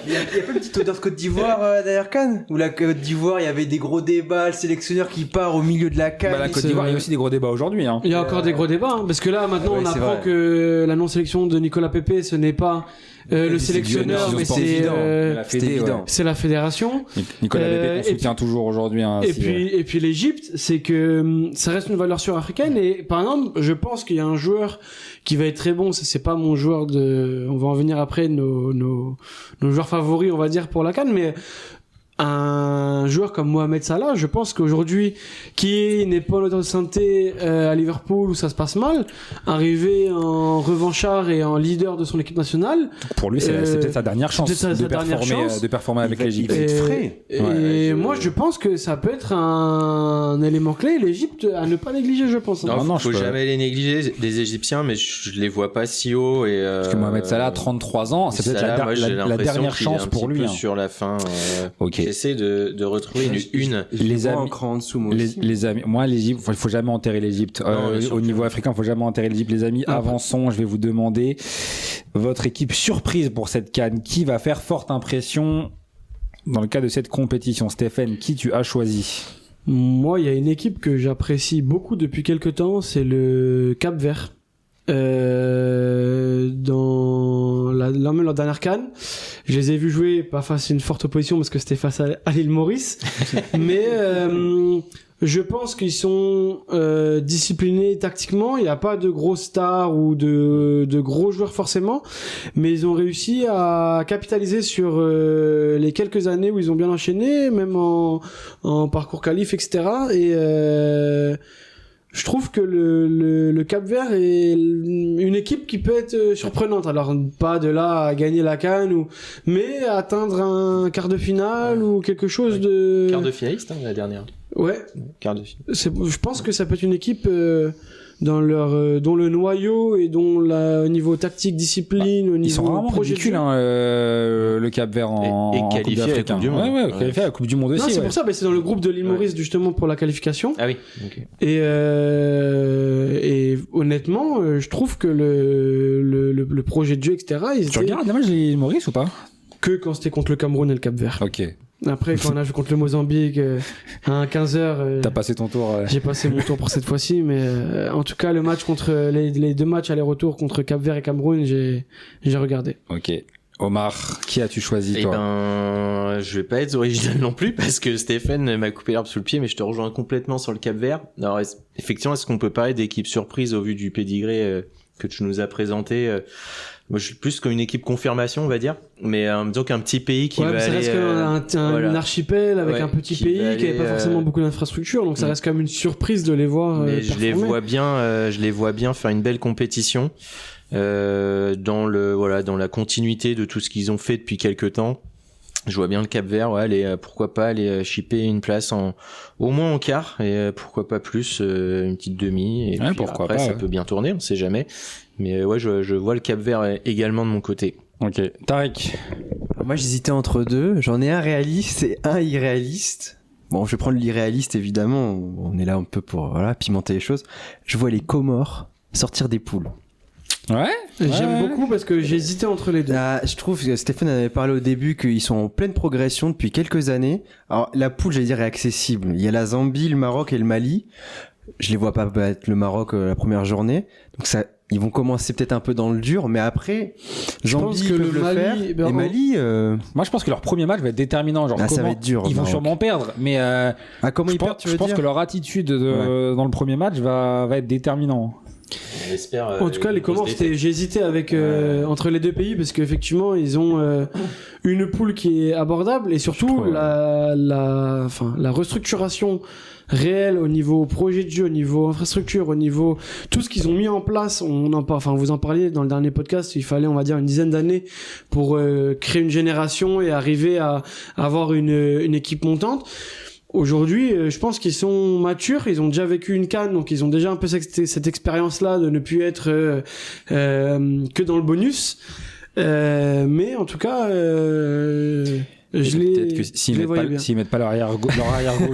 Il y a pas une petite odeur de Côte d'Ivoire derrière Cannes? Où la Côte d'Ivoire, il y avait des gros débat, le sélectionneur qui part au milieu de la CAN. La Côte d'Ivoire, il y a aussi des gros débats aujourd'hui. Hein. Il y a encore des gros débats, hein, parce que là, maintenant, Ouais, on c'est apprend vrai. que la non-sélection de Nicolas Pepe, ce n'est pas le C'est sélectionneur, évident, mais c'est c'est évident. La C'était Fédé, évident. ouais. c'est la fédération. Nicolas Bébé, qu'on et soutient toujours aujourd'hui. Hein, Et puis l'Égypte, c'est que ça reste une valeur sûre africaine. Et par exemple, je pense qu'il y a un joueur qui va être très bon. Ça, c'est pas mon joueur de. On va en venir après nos joueurs favoris, on va dire pour la CAN, mais un joueur comme Mohamed Salah, je pense qu'aujourd'hui, qui n'est pas en santé à Liverpool où ça se passe mal, arrivé en revanchard et en leader de son équipe nationale. Pour lui, c'est peut-être sa dernière chance, c'est sa dernière chance. de performer avec l'Égypte. Il va être frais. Et moi, je pense que ça peut être un élément clé, l'Égypte, à ne pas négliger, je pense. Non, non, faut je peux- jamais les négliger, les Égyptiens, mais je les vois pas si haut. Et, Parce que Mohamed Salah, 33 ans, c'est peut-être Salah, moi, j'ai la l'impression dernière qu'il est chance un pour petit lui. peu Hein. sur la fin. Ok. J'essaie de retrouver une. Les un amis, cran en dessous, moi aussi. les amis, moi l'Égypte, il faut jamais enterrer l'Égypte. Non, bien sûr Au que niveau non. africain, il faut jamais enterrer l'Égypte. Les amis, avançons. Je vais vous demander votre équipe surprise pour cette CAN. Qui va faire forte impression dans le cas de cette compétition? Stéphane, qui tu as choisi? Moi, il y a une équipe que j'apprécie beaucoup depuis quelques temps, c'est le Cap-Vert. Dans la dernière CAN, je les ai vus jouer, pas face à une forte opposition parce que c'était face à l'île Maurice, mais je pense qu'ils sont disciplinés tactiquement. Il n'y a pas de grosses stars ou de gros joueurs forcément, mais ils ont réussi à capitaliser sur les quelques années où ils ont bien enchaîné, même en parcours qualif, etc. Et je trouve que le Cap-Vert est une équipe qui peut être surprenante. Alors, pas de là à gagner la CAN, mais à atteindre un quart de finale ou quelque chose de... Quart de finaliste, hein, la dernière. Ouais. Quart de finale. Je pense que ça peut être une équipe dont le noyau et dont au niveau tactique, discipline, au niveau Ils sont vraiment projet de ridicules, jeu. hein, le Cap-Vert en Et en qualifié Coupe à la d'Afrique. Coupe du Monde. Ouais, qualifié à la Coupe du Monde aussi. Non, c'est ouais. pour ça, c'est dans le groupe de l'île Maurice justement pour la qualification. Ah oui. Ok. Et honnêtement, je trouve que le projet de jeu, etc., Tu regardes les matchs de Maurice ou pas? que quand c'était contre le Cameroun et le Cap-Vert. Ok. Après, quand on a joué contre le Mozambique à 15h, T'as passé ton tour. j'ai passé mon tour pour cette fois-ci, mais en tout cas, le match contre les deux matchs aller-retour contre Cap-Vert et Cameroun, j'ai regardé. Ok. Omar, qui as-tu choisi Eh toi? ben, je vais pas être original non plus parce que Stéphane m'a coupé l'herbe sous le pied, mais je te rejoins complètement sur le Cap-Vert. Alors, effectivement, est-ce qu'on peut parler d'équipe surprise au vu du pédigré que tu nous as présenté? Moi, je suis plus comme une équipe confirmation, on va dire, mais disons qu'un petit pays qui Ouais, va mais ça aller. reste quand même voilà. un archipel avec Ouais, un petit qui pays va qui n'avait pas aller, forcément beaucoup d'infrastructures, donc ça reste quand même une surprise de les voir. Mais je les vois bien faire une belle compétition dans la continuité de tout ce qu'ils ont fait depuis quelques temps. Je vois bien le Cap-Vert, pourquoi pas aller chipper une place au moins en quart et pourquoi pas plus une petite demi et Ouais, puis pourquoi après pas, ça ouais. peut bien tourner, on sait jamais. Mais ouais, je vois le Cap-Vert également de mon côté. Ok. Tarek. Alors moi, j'hésitais entre deux. J'en ai un réaliste et un irréaliste. Bon, je vais prendre l'irréaliste, évidemment. On est là un peu pour pimenter les choses. Je vois les Comores sortir des poules. Ouais. J'aime Ouais. beaucoup parce que j'ai hésité entre les deux. Ah, je trouve que Stéphane avait parlé au début qu'ils sont en pleine progression depuis quelques années. Alors, la poule, j'allais dire, est accessible. Il y a la Zambie, le Maroc et le Mali. Je les vois pas battre le Maroc la première journée. Donc ça, ils vont commencer peut-être un peu dans le dur, mais après, Je pense Zambie que peuvent le le Mali, faire. ben, Et Mali, Moi, je pense que leur premier match va être déterminant. Genre, ça comment va être dur. ils vont Maroc. sûrement perdre, mais comment je ils perdent, pense, tu je veux pense dire que leur attitude dans le premier match va être déterminant. On espère. En tout cas, les Comores, j'ai hésité avec entre les deux pays parce qu'effectivement, ils ont une poule qui est abordable et surtout trouve, la restructuration réelle au niveau projet de jeu, au niveau infrastructure, au niveau tout ce qu'ils ont mis en place. Vous en parliez dans le dernier podcast. Il fallait, on va dire, une dizaine d'années pour créer une génération et arriver à avoir une équipe montante. Aujourd'hui, je pense qu'ils sont matures, ils ont déjà vécu une CAN, donc ils ont déjà un peu cette expérience-là de ne plus être que dans le bonus. Mais en tout cas, Peut-être que s'ils mettent pas leur arrière gauche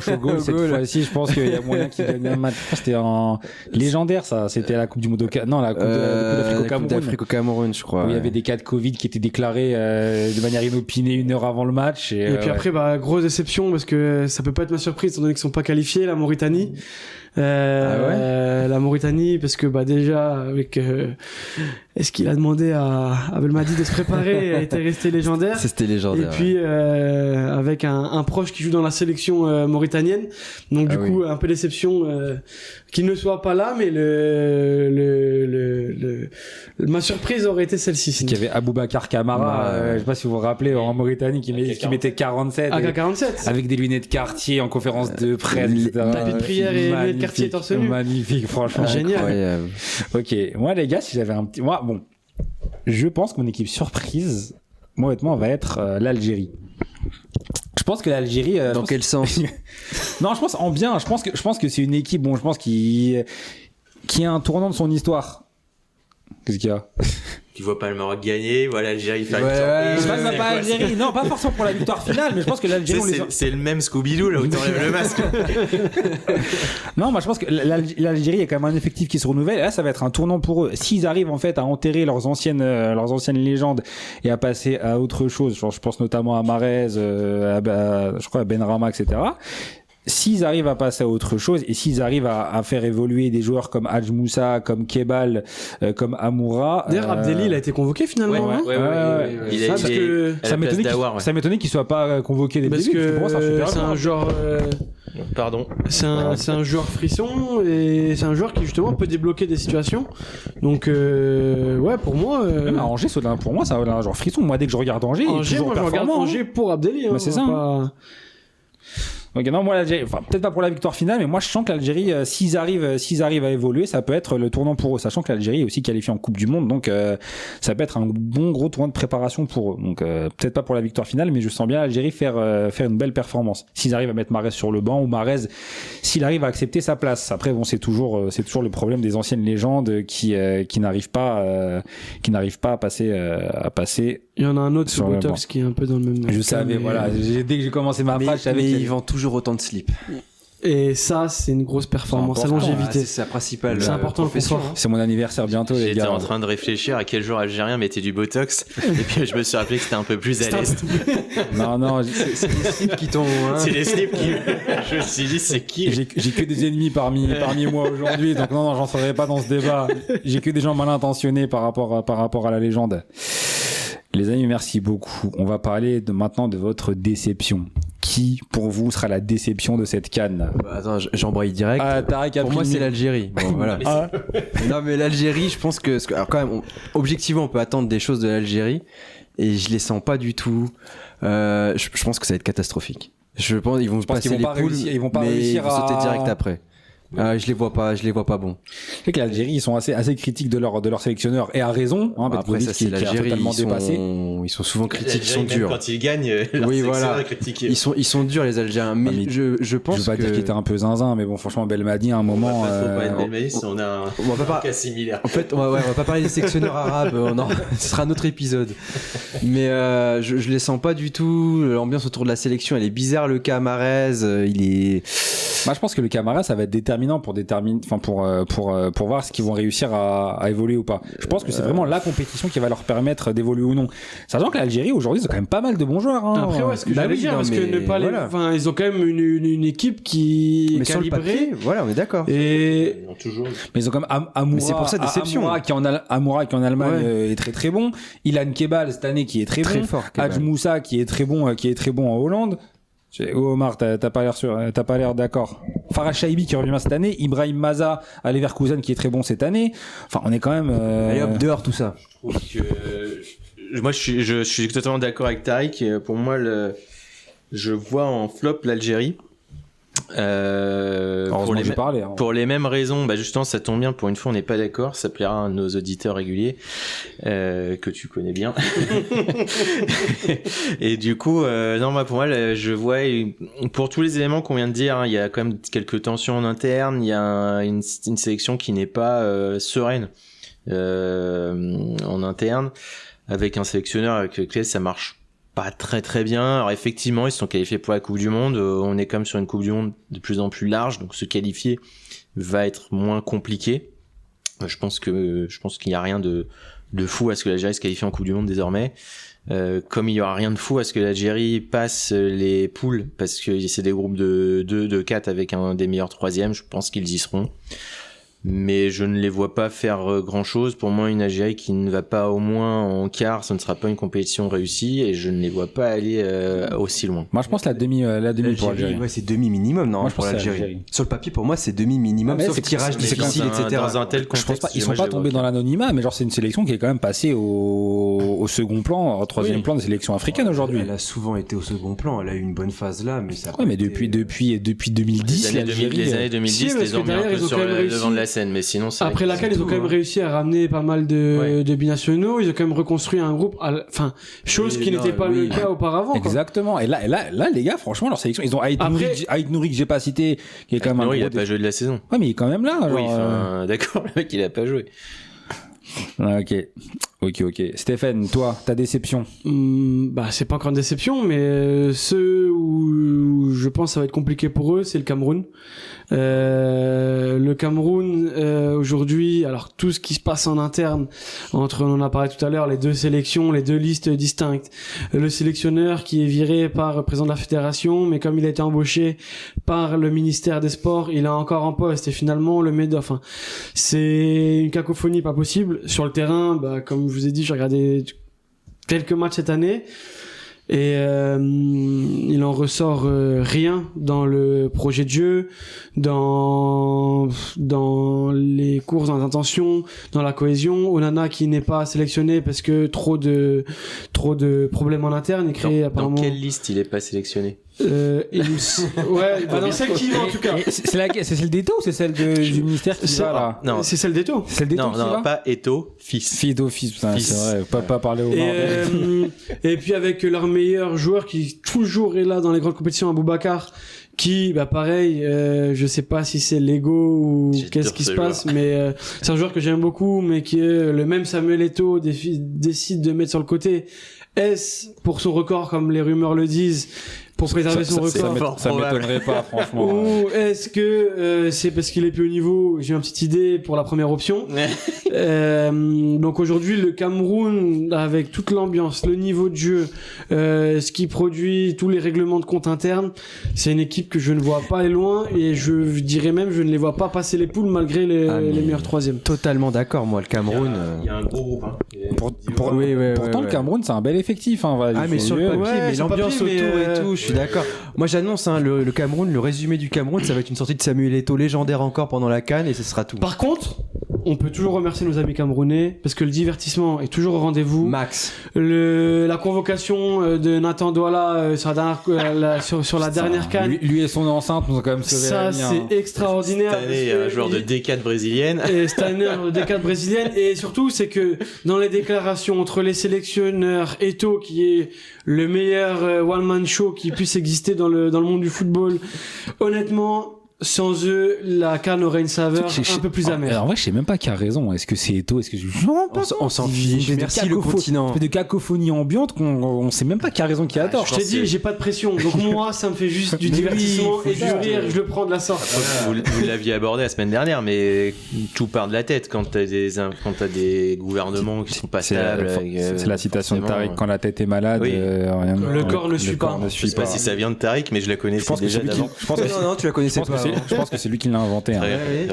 au goal cette fois-ci, je pense qu'il y a moyen qu'ils gagnent un match. Je pense que c'était un légendaire, ça. C'était à la Coupe du Monde la Coupe d'Afrique au Cameroun, je crois. Où il y avait des cas de Covid qui étaient déclarés de manière inopinée 1 heure avant le match. Et puis après, grosse déception parce que ça peut pas être ma surprise étant donné qu'ils sont pas qualifiés, la Mauritanie. La Mauritanie, parce que déjà avec est-ce qu'il a demandé à Belmadi de se préparer, a été resté légendaire. C'était légendaire. Et puis avec un proche qui joue dans la sélection mauritanienne, donc du coup un peu déception qu'il ne soit pas là, mais ma surprise aurait été celle-ci. C'est qu'il y avait Aboubacar Kamara, je sais pas si vous vous rappelez, en Mauritanie, qui mettait 47. AK-47. Avec des lunettes Cartier en conférence de presse, tapis de prière et lunettes Cartier torse nu. Magnifique, franchement. Génial. Incroyable. Ok. Moi, les gars, si j'avais je pense que mon équipe surprise, moi, honnêtement, va être l'Algérie. Je pense que l'Algérie. Dans quel sens? Non, je pense en bien. Je pense que c'est une équipe, je pense qui a un tournant de son histoire. Qu'est-ce qu'il y a? Tu vois pas le Maroc gagner, voilà l'Algérie faire une Je surprise. pense pas l'Algérie. Non, pas forcément pour la victoire finale, mais je pense que l'Algérie. C'est le même Scooby-Doo là où t'enlèves le masque. Non, moi je pense que l'Algérie a quand même un effectif qui se renouvelle. Et là, ça va être un tournant pour eux. S'ils arrivent en fait à enterrer leurs anciennes légendes et à passer à autre chose, genre je pense notamment à Mahrez, je crois à Benrahma, etc. S'ils arrivent à passer à autre chose et s'ils arrivent à faire évoluer des joueurs comme Hadj Moussa, comme Kebal, comme Amoura. D'ailleurs, Abdelli, il a été convoqué finalement. Ça m'étonnait qu'il soit pas convoqué dès le début. Parce que c'est un joueur. Pardon. C'est un joueur frisson et c'est un joueur qui justement peut débloquer des situations. Donc pour moi. Même à Angers, pour moi, c'est un joueur frisson. Moi, dès que je regarde Angers, il est toujours performant. Je regarde Angers pour Abdelli. C'est ça. Donc non, moi l'Algérie, peut-être pas pour la victoire finale, mais moi je sens que l'Algérie, s'ils arrivent à évoluer, ça peut être le tournant pour eux, sachant que l'Algérie est aussi qualifiée en Coupe du Monde, donc ça peut être un bon gros tournant de préparation pour eux. Donc peut-être pas pour la victoire finale, mais je sens bien l'Algérie faire une belle performance. S'ils arrivent à mettre Mahrez sur le banc, ou Mahrez s'il arrive à accepter sa place. Après c'est toujours le problème des anciennes légendes qui n'arrivent pas à passer. Il y en a un autre sur Botox qui est un peu dans le même. Je savais, voilà. Dès que j'ai commencé ma phrase, je savais qu'il vend toujours autant de slips. Et ça, c'est une grosse performance. Sa longévité. C'est sa principale. C'est important le confort. C'est mon anniversaire bientôt, les gars. J'étais en train de réfléchir à quel joueur algérien mettait du Botox. Et puis je me suis rappelé que c'était un peu plus à l'est. Non, c'est les slips qui tombent. C'est les slips qui. Je me suis dit, c'est qui? J'ai que des ennemis parmi moi aujourd'hui. Donc non, j'en serai pas dans ce débat. J'ai que des gens mal intentionnés par rapport à la légende. Les amis, merci beaucoup. On va parler maintenant de votre déception. Qui, pour vous, sera la déception de cette CAN? Attends, j'embraye direct. Pour moi, c'est l'Algérie. Bon, voilà. Non, mais l'Algérie, je pense que... Alors quand même, objectivement, on peut attendre des choses de l'Algérie. Et je les sens pas du tout. Je pense que ça va être catastrophique. Je pense qu'ils vont passer les poules, ils vont pas réussir ils vont sauter direct après. Je les vois pas bons. C'est que l'Algérie, ils sont assez critiques de leur sélectionneur, et à raison, après ça, c'est l'Algérie, ils sont souvent critiques, ils sont durs. Quand ils gagnent, oui, voilà. Ils sont durs, les Algériens, mais je pense que... Je veux pas dire qu'il était un peu zinzin, mais bon, franchement, Belmadi, à un moment... On va pas être Belmadi si on a un cas similaire. En fait, on va pas parler des sélectionneurs arabes, ce sera un autre épisode. Mais je les sens pas du tout, l'ambiance autour de la sélection, elle est bizarre, le cas Mahrez, il est... Moi, je pense que le Camara, ça va être déterminant pour voir ce qu'ils vont réussir à évoluer ou pas. Je pense que c'est vraiment la compétition qui va leur permettre d'évoluer ou non. Sachant que l'Algérie, aujourd'hui, ils ont quand même pas mal de bons joueurs. Après, ce que j'allais dire, parce que ils ont quand même une équipe qui est calibrée. Voilà, on est d'accord. Mais ils ont quand même Amoura. Mais c'est pour ça déception. Amoura qui en Allemagne est très très bon. Ilan Kebal cette année qui est très bon. Fort. Hadj Moussa qui est très bon en Hollande. Omar, t'as pas l'air d'accord. Farah Shaibi qui revient cette année, Ibrahim Maza à Leverkusen qui est très bon cette année. Enfin, on est quand même. Allez hop, dehors tout ça. Je trouve que moi je suis totalement d'accord avec Tariq. Pour moi, je vois en flop l'Algérie. Pour les mêmes raisons, justement, ça tombe bien. Pour une fois, on n'est pas d'accord. Ça plaira à nos auditeurs réguliers que tu connais bien. Et du coup, pour moi, je vois pour tous les éléments qu'on vient de dire, il y a quand même quelques tensions en interne. Il y a une sélection qui n'est pas sereine en interne, avec un sélectionneur avec lequel ça marche pas très très bien. Alors effectivement, ils se sont qualifiés pour la Coupe du Monde. On est quand même sur une Coupe du Monde de plus en plus large, donc se qualifier va être moins compliqué. Je pense qu'il y a rien de fou à ce que l'Algérie se qualifie en Coupe du Monde désormais. Comme il y aura rien de fou à ce que l'Algérie passe les poules, parce que c'est des groupes de 2, de 4 avec un des meilleurs troisièmes, je pense qu'ils y seront. Mais je ne les vois pas faire grand chose. Pour moi, une Algérie qui ne va pas au moins en quart, ce ne sera pas une compétition réussie, et je ne les vois pas aller aussi loin. Moi, je pense la demi pour l'Algérie. Ouais, c'est demi minimum, non, Moi, je pour pense que c'est l'Algérie. l'Algérie. Sur le papier, pour moi, c'est demi minimum, sauf tirage difficile, etc. Dans un tel contexte, Je pense pas, ils sont pas tombés dans l'anonymat, mais genre c'est une sélection qui est quand même passée au second plan, au troisième plan des sélections africaines aujourd'hui. Elle a souvent été au second plan. Elle a eu une bonne phase là, mais ça. Ouais, mais depuis 2010, les années 2010, Si, parce les que ont mis un derrière, peu ils ont sur quand même le réussi. devant de la scène, mais sinon c'est Après laquelle ils ont quand même réussi à ramener pas mal de binationaux, ils ont quand même reconstruit un groupe, enfin, chose qui n'était pas le cas auparavant. Quoi. Exactement. Et là, les gars, franchement, leur sélection, ils ont Aït Nouri que j'ai pas cité, qui est quand même il a pas joué de la saison. Ouais, mais il est quand même là. Genre, Oui, d'accord, le mec il a pas joué. Ok. Stéphane, toi, ta déception? Bah, c'est pas encore une déception, mais ceux où je pense que ça va être compliqué pour eux, c'est le Cameroun. Le Cameroun aujourd'hui, alors tout ce qui se passe en interne entre, on en a parlé tout à l'heure, les deux sélections, les deux listes distinctes, le sélectionneur qui est viré par le président de la fédération, mais comme il a été embauché par le ministère des Sports, il est encore en poste, et finalement le enfin c'est une cacophonie pas possible sur le terrain. Bah, comme je vous ai dit, j'ai regardé quelques matchs cette année. Et il en ressort rien dans le projet de jeu, dans les courses, dans l'intention, dans la cohésion. Onana qui n'est pas sélectionné parce que trop de problèmes en interne. Il crée apparemment. Dans quelle liste il est pas sélectionné? Dans celle qui va en tout cas. C'est celle d'Eto ou c'est celle du ministère qui va là? Non, c'est celle d'Eto. C'est celle d'Eto qui va? Non, pas Eto, fils. Fils, putain, c'est vrai, pas parler au Maroc. Et puis avec leur meilleur joueur qui toujours est là dans les grandes compétitions, Aboubacar, qui, bah pareil, je sais pas si c'est l'ego ou qu'est-ce qui se passe, mais c'est un joueur que j'aime beaucoup, mais qui est le même Samuel Eto'o décide de mettre sur le côté. Est-ce pour son record, comme les rumeurs le disent, pour préserver son record? Ça m'étonnerait pas, franchement. Ou est-ce que c'est parce qu'il est plus haut niveau? J'ai une petite idée pour la première option. Donc aujourd'hui, le Cameroun, avec toute l'ambiance, le niveau de jeu, ce qui produit, tous les règlements de compte interne, c'est une équipe que je ne vois pas aller loin, et je dirais même je ne les vois pas passer les poules malgré les meilleurs troisièmes. Totalement d'accord, moi, le Cameroun. Il y a un gros groupe. Hein. Pourtant, le Cameroun, c'est un bel effectif. Hein, mais sur le papier, mais sur le l'ambiance papier, autour mais et tout, je suis d'accord. Moi, j'annonce le Cameroun, le résumé du Cameroun, ça va être une sortie de Samuel Eto'o légendaire encore pendant la CAN, et ce sera tout. Par contre, on peut toujours remercier nos amis camerounais parce que le divertissement est toujours au rendez-vous. Max. La convocation de Nathan Douala sur la dernière CAN. Lui et son enceinte nous ont quand même sauvé la vie. Ça, c'est extraordinaire. Cette année, il y a un joueur de D4 brésilienne. Et cette année, un joueur de D4 brésilienne. Et surtout, c'est que dans les déclarations entre les sélectionneurs, Eto'o, qui est le meilleur one-man show qui puisse exister dans le monde du football, honnêtement, sans eux, la CAN aurait une saveur un peu plus amère. En vrai, je sais même pas qui a raison. Est-ce que c'est Eto'o? Est-ce que on s'en fiche. Merci le continent. De cacophonie ambiante qu'on sait même pas qui a raison, qui a tort. Je t'ai dit, j'ai pas de pression. Donc moi, ça me fait juste du divertissement et du rire. Je le prends de la sorte. Vous l'aviez abordé la semaine dernière, mais tout part de la tête quand t'as des gouvernements qui sont pas stables. C'est la citation de Tariq: quand la tête est malade, le corps ne suit pas. Je sais pas si ça vient de Tariq, mais je la connaissais déjà d'avant. Non, tu la connaissais pas. Je pense que c'est lui qui l'a inventé.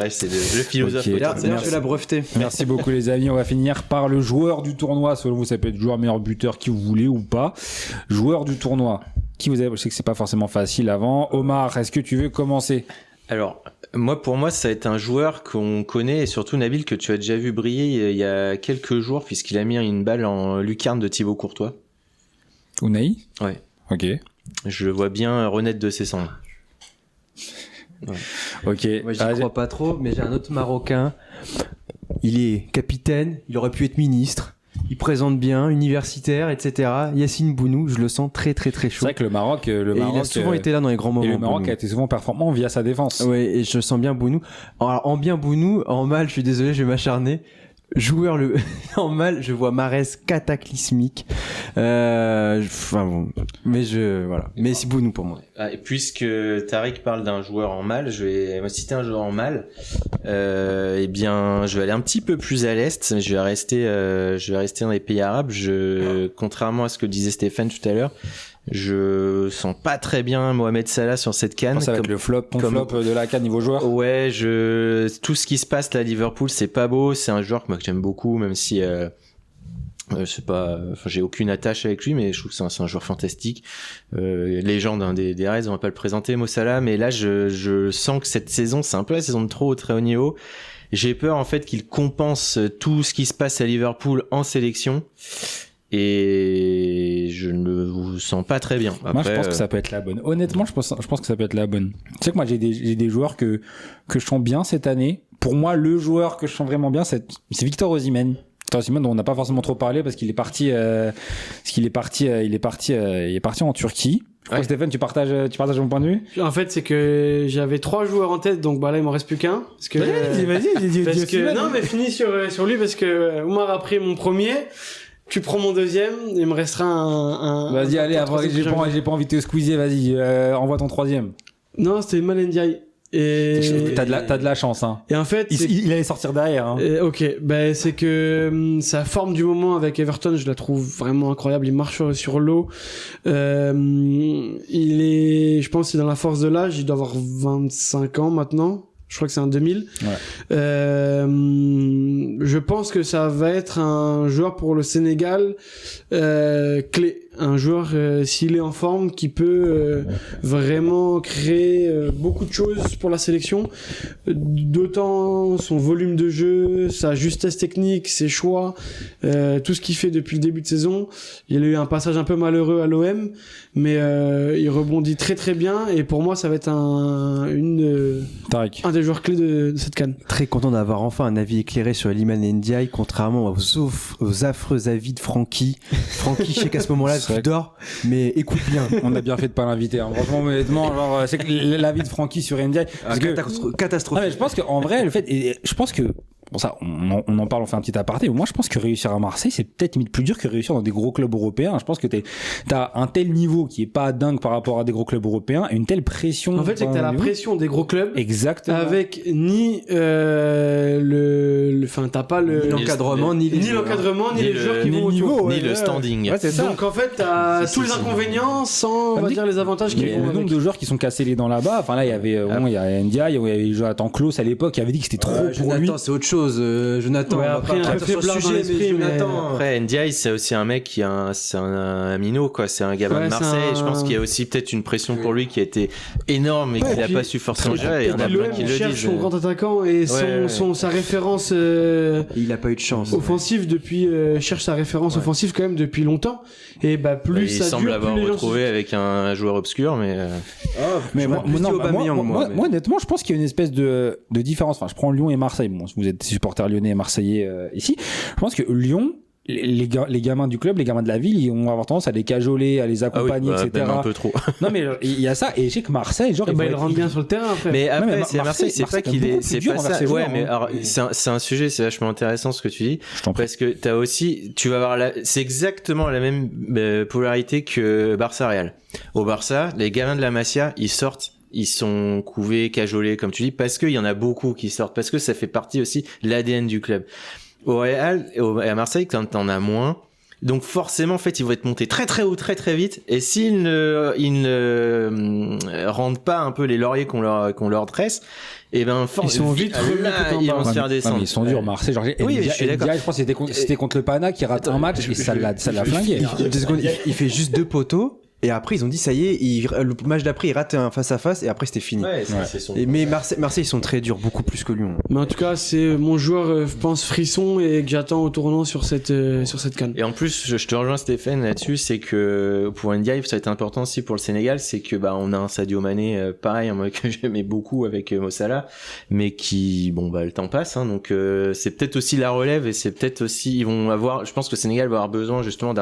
C'est le philosophe. D'ailleurs, je vais la breveter. Merci beaucoup les amis. On va finir par le joueur du tournoi. Selon vous, ça peut être joueur, meilleur buteur, qui vous voulez ou pas. Joueur du tournoi. Qui vous avez? Je sais que c'est pas forcément facile avant. Omar, est-ce que tu veux commencer? Alors, pour moi, ça va être un joueur qu'on connaît, et surtout Nabil, que tu as déjà vu briller il y a quelques jours, puisqu'il a mis une balle en lucarne de Thibaut Courtois. Unai? Ouais. Ok. Je le vois bien renaître de ses cendres. Ouais. Ok. Moi, j'y crois pas trop, mais j'ai un autre Marocain. Il est capitaine, il aurait pu être ministre. Il présente bien, universitaire, etc. Yacine Bounou, je le sens très très très chaud. C'est vrai que le Maroc, il a souvent été là dans les grands moments. Et le Maroc Bounou a été souvent performant via sa défense. Ouais, et je sens bien Bounou. Alors, en bien Bounou, en mal, je suis désolé, je vais m'acharner. joueur en mal, je vois Mahrez cataclysmique. Enfin bon, mais voilà. Mais c'est Bounou pour moi. Ah, et puisque Tariq parle d'un joueur en mal, je vais moi citer un joueur en mal. Eh bien, je vais aller un petit peu plus à l'est. Je vais rester dans les pays arabes. Contrairement à ce que disait Stéphane tout à l'heure, je sens pas très bien Mohamed Salah sur cette CAN. Ça va être le flop de la CAN niveau joueur. Ouais, tout ce qui se passe là à Liverpool, c'est pas beau. C'est un joueur que j'aime beaucoup, même si je sais pas, enfin j'ai aucune attache avec lui, mais je trouve que c'est un joueur fantastique. Légende des Reds, on va pas le présenter, Mo Salah, mais là je sens que cette saison, c'est un peu la saison de trop au très haut niveau. J'ai peur en fait qu'il compense tout ce qui se passe à Liverpool en sélection. Et je ne vous sens pas très bien. Après, moi, je pense que ça peut être la bonne. Honnêtement, je pense que ça peut être la bonne. Tu sais que moi, j'ai des joueurs que je sens bien cette année. Pour moi, le joueur que je sens vraiment bien, c'est Victor Osimhen. Victor Osimhen, dont on n'a pas forcément trop parlé parce qu'il est parti, il est parti en Turquie. Je crois que Stéphane, tu partages mon point de vue? En fait, c'est que j'avais 3 joueurs en tête, donc là, il m'en reste plus qu'un. Parce que, vas-y. Non, mais finis sur lui parce que Oumar a pris mon premier. Tu prends mon deuxième, il me restera un vas-y, allez, après, j'ai pas envie de te squeezer, vas-y, envoie ton troisième. Non, c'était Mal Ndiaye. Et t'as de la chance, hein. Et en fait, il allait sortir derrière, hein. Ok, c'est que sa forme du moment avec Everton, je la trouve vraiment incroyable. Il marche sur l'eau. Je pense, c'est dans la force de l'âge. Il doit avoir 25 ans maintenant. Je crois que c'est un 2000. Ouais. Je pense que ça va être un joueur pour le Sénégal clé. Un joueur, s'il est en forme, qui peut vraiment créer beaucoup de choses pour la sélection. D'autant son volume de jeu, sa justesse technique, ses choix, tout ce qu'il fait depuis le début de saison. Il a eu un passage un peu malheureux à l'OM, mais il rebondit très très bien. Et pour moi, ça va être un des joueurs clés de cette CAN. Très content d'avoir enfin un avis éclairé sur Iliman Ndiaye, contrairement aux affreux avis de Francky. Francky, je sais qu'à ce moment-là, tu dors, mais écoute bien. On a bien fait de pas l'inviter, hein. Franchement, honnêtement, genre, c'est que l'avis de Francky sur Ndiaye. Catastrophique. Non, mais je pense qu'en vrai, je pense que, bon, ça, on en parle, on fait un petit aparté, mais moi, je pense que réussir à Marseille, c'est peut-être limite plus dur que réussir dans des gros clubs européens. Je pense que t'as un tel niveau qui est pas dingue par rapport à des gros clubs européens et une telle pression. En fait, c'est que t'as la pression des gros clubs. Exactement. Avec ni t'as pas l'encadrement, ni l'encadrement, ni les joueurs qui vont autour, ni le standing. Ouais, c'est ça. Donc en fait, t'as tous les inconvénients sans, on va dire, les avantages qui vont. Le nombre de joueurs qui sont cassés les dents là-bas. Enfin là, il y avait, il y a Ndiaye, il y avait Jonathan Klaus à l'époque qui avait dit que c'était trop pour lui. Jonathan, c'est autre chose. Jonathan, après, un peu faiblard dans l'esprit, Jonathan. Après, Ndiaye, c'est aussi un mec c'est un minot, quoi. C'est un gamin de Marseille. Je pense qu'il y a aussi peut-être une pression pour lui qui a été énorme et qu'il a pas su forcer gérer. Il y en a plein qui le disent. Cherche son grand attaquant et sa référence il a pas eu de chance offensive depuis cherche sa référence offensive quand même depuis longtemps et plus ça dure, il semble avoir retrouvé avec un joueur obscur mais moi honnêtement je pense qu'il y a une espèce de différence. Enfin, je prends Lyon et Marseille. Bon, vous êtes supporters lyonnais et marseillais ici. Je pense que Lyon, les gamins du club, les gamins de la ville, ils vont avoir tendance à les cajoler, à les accompagner, etc. Même un peu trop. Non, mais il y a ça, et je sais que Marseille, genre, il rentre bien sur le terrain après. Mais après, mais c'est Marseille, c'est pas qu'il est, c'est pas ça. Ouais, mais alors, hein. c'est un sujet, c'est vachement intéressant ce que tu dis. Parce que t'as aussi, tu vas avoir c'est exactement la même polarité que Barça Real. Au Barça, les gamins de la Masia, ils sortent. Ils sont couvés, cajolés, comme tu dis, parce qu'il y en a beaucoup qui sortent, parce que ça fait partie aussi de l'ADN du club. Au Real et à Marseille, t'en as moins. Donc forcément, en fait, ils vont être montés très très haut, très très vite. Et s'ils ne rendent pas un peu les lauriers qu'on leur dresse, et ils sont vite ils vont se faire descendre. Ils sont durs, Marseille. Genre, oui, je suis d'accord. Je pense que c'était contre le Pana qui rate un match et ça l'a flingué. Il fait juste 2 poteaux. Et après, ils ont dit, ça y est, le match d'après, ils ratent un face-à-face, et après, c'était fini. Mais Marseille, ils sont très durs, beaucoup plus que Lyon. Mais en tout cas, c'est mon joueur, je pense, frisson, et que j'attends au tournant sur cette CAN. Et en plus, je te rejoins Stéphane là-dessus, c'est que pour Ndiaye, ça va être important aussi pour le Sénégal, c'est que, on a un Sadio Mané, pareil, un mec que j'aimais beaucoup avec Mo Salah, mais qui, le temps passe, hein, donc, c'est peut-être aussi la relève, et c'est peut-être aussi, je pense que le Sénégal va avoir besoin, justement,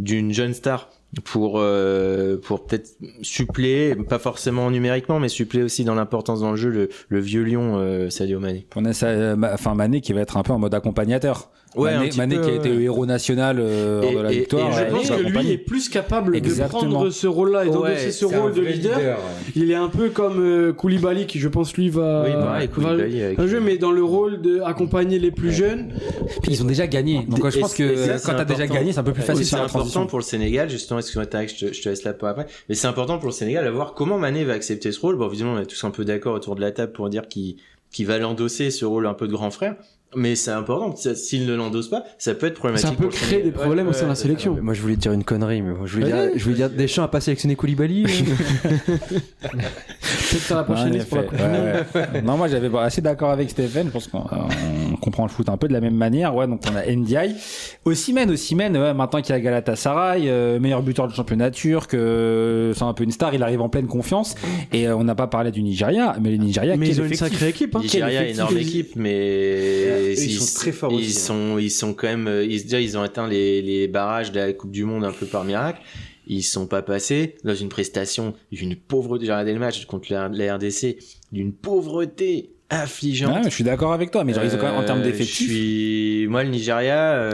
d'une jeune star pour peut-être suppléer, pas forcément numériquement, mais suppléer aussi dans l'importance dans le jeu le vieux lion Sadio Mané. On a Mané qui va être un peu en mode accompagnateur. Ouais, Mané qui a été le héros national de la victoire. Et je pense que lui est plus capable de prendre ce rôle-là et d'endosser ce rôle de leader. Il est un peu comme Koulibaly qui, je pense, lui va jouer, mais dans le rôle d'accompagner les plus jeunes. Puis ils ont déjà gagné. Donc je pense que quand t'as déjà gagné, c'est un peu plus facile. C'est important pour le Sénégal, justement. Excuse-moi, Tarek, je te laisse là pour après. Mais c'est important pour le Sénégal de voir comment Mané va accepter ce rôle. Bon, évidemment, on est tous un peu d'accord autour de la table pour dire qu'il va l'endosser, ce rôle un peu de grand frère. Mais c'est important, s'il ne l'endosse pas, ça peut être problématique. Ça peut créer des problèmes au sein de la sélection. Moi, je voulais dire une connerie, mais je voulais dire Deschamps a pas sélectionné Koulibaly. Peut-être faire la prochaine liste pour la Coupe du Monde. Non, moi, j'avais assez d'accord avec Stéphane. Je pense qu'on comprend le foot un peu de la même manière. Ouais, donc on a Ndiaye. Osimhen, maintenant qu'il y a Galatasaray, meilleur buteur du championnat turc, c'est un peu une star, il arrive en pleine confiance. Et on n'a pas parlé du Nigeria, mais le Nigeria, mais ils ont une sacrée équipe. Nigeria, énorme équipe, mais ils sont très forts aussi. Ils sont quand même, ils ont atteint les barrages de la Coupe du Monde un peu par miracle. Ils sont pas passés dans une prestation d'une pauvreté. J'ai regardé le match contre la RDC, d'une pauvreté affligeante. Ouais, je suis d'accord avec toi, mais genre, ils ont quand même en termes d'effectifs. Moi, le Nigeria,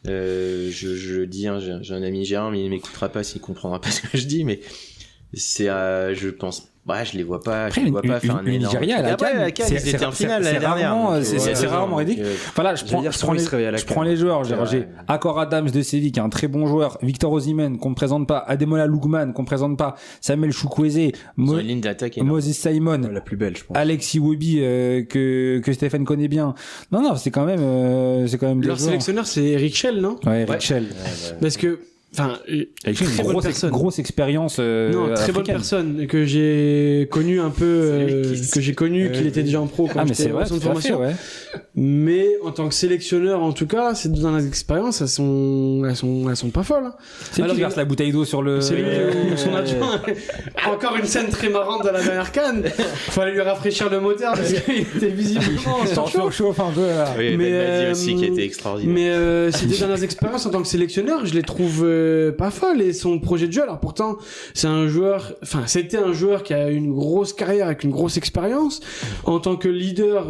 je dis, hein, j'ai un ami nigérian, mais il m'écoutera pas s'il comprendra pas ce que je dis, mais c'est, je pense. Bah, je les vois pas faire un énorme. Nigeria, la CAN, ils étaient en finale l'année dernière. C'est rarement ridicule. Voilà, je prends les joueurs. J'ai Akor Adams de Séville, qui est un très bon joueur. Victor Osimhen, qu'on me présente pas. Ademola Lookman, qu'on me présente pas. Samuel Chukwueze. Moses Simon. La plus belle, je pense. Alexis Iwobi, que Stéphane connaît bien. Non, c'est quand même leur sélectionneur, c'est Eric Schell, non? Ouais, Eric Schell. Parce que, avec une grosse expérience non, très bonne personne que j'ai connu un peu qu'il était déjà en pro quand j'étais en centre de formation. Mais en tant que sélectionneur, en tout cas, ces 2 dernières expériences, elles sont pas folles. Hein. C'est lui qui verse la bouteille d'eau sur le. C'est lui son adjoint. Encore une scène très marrante de la dernière CAN. Fallait lui rafraîchir le moteur parce qu'il était visiblement chauffe un peu là. Oui, mais aussi qui était extraordinaire. Mais ces 2 dernières expériences en tant que sélectionneur, je les trouve pas folle, et son projet de jeu, alors pourtant c'était un joueur qui a une grosse carrière avec une grosse expérience en tant que leader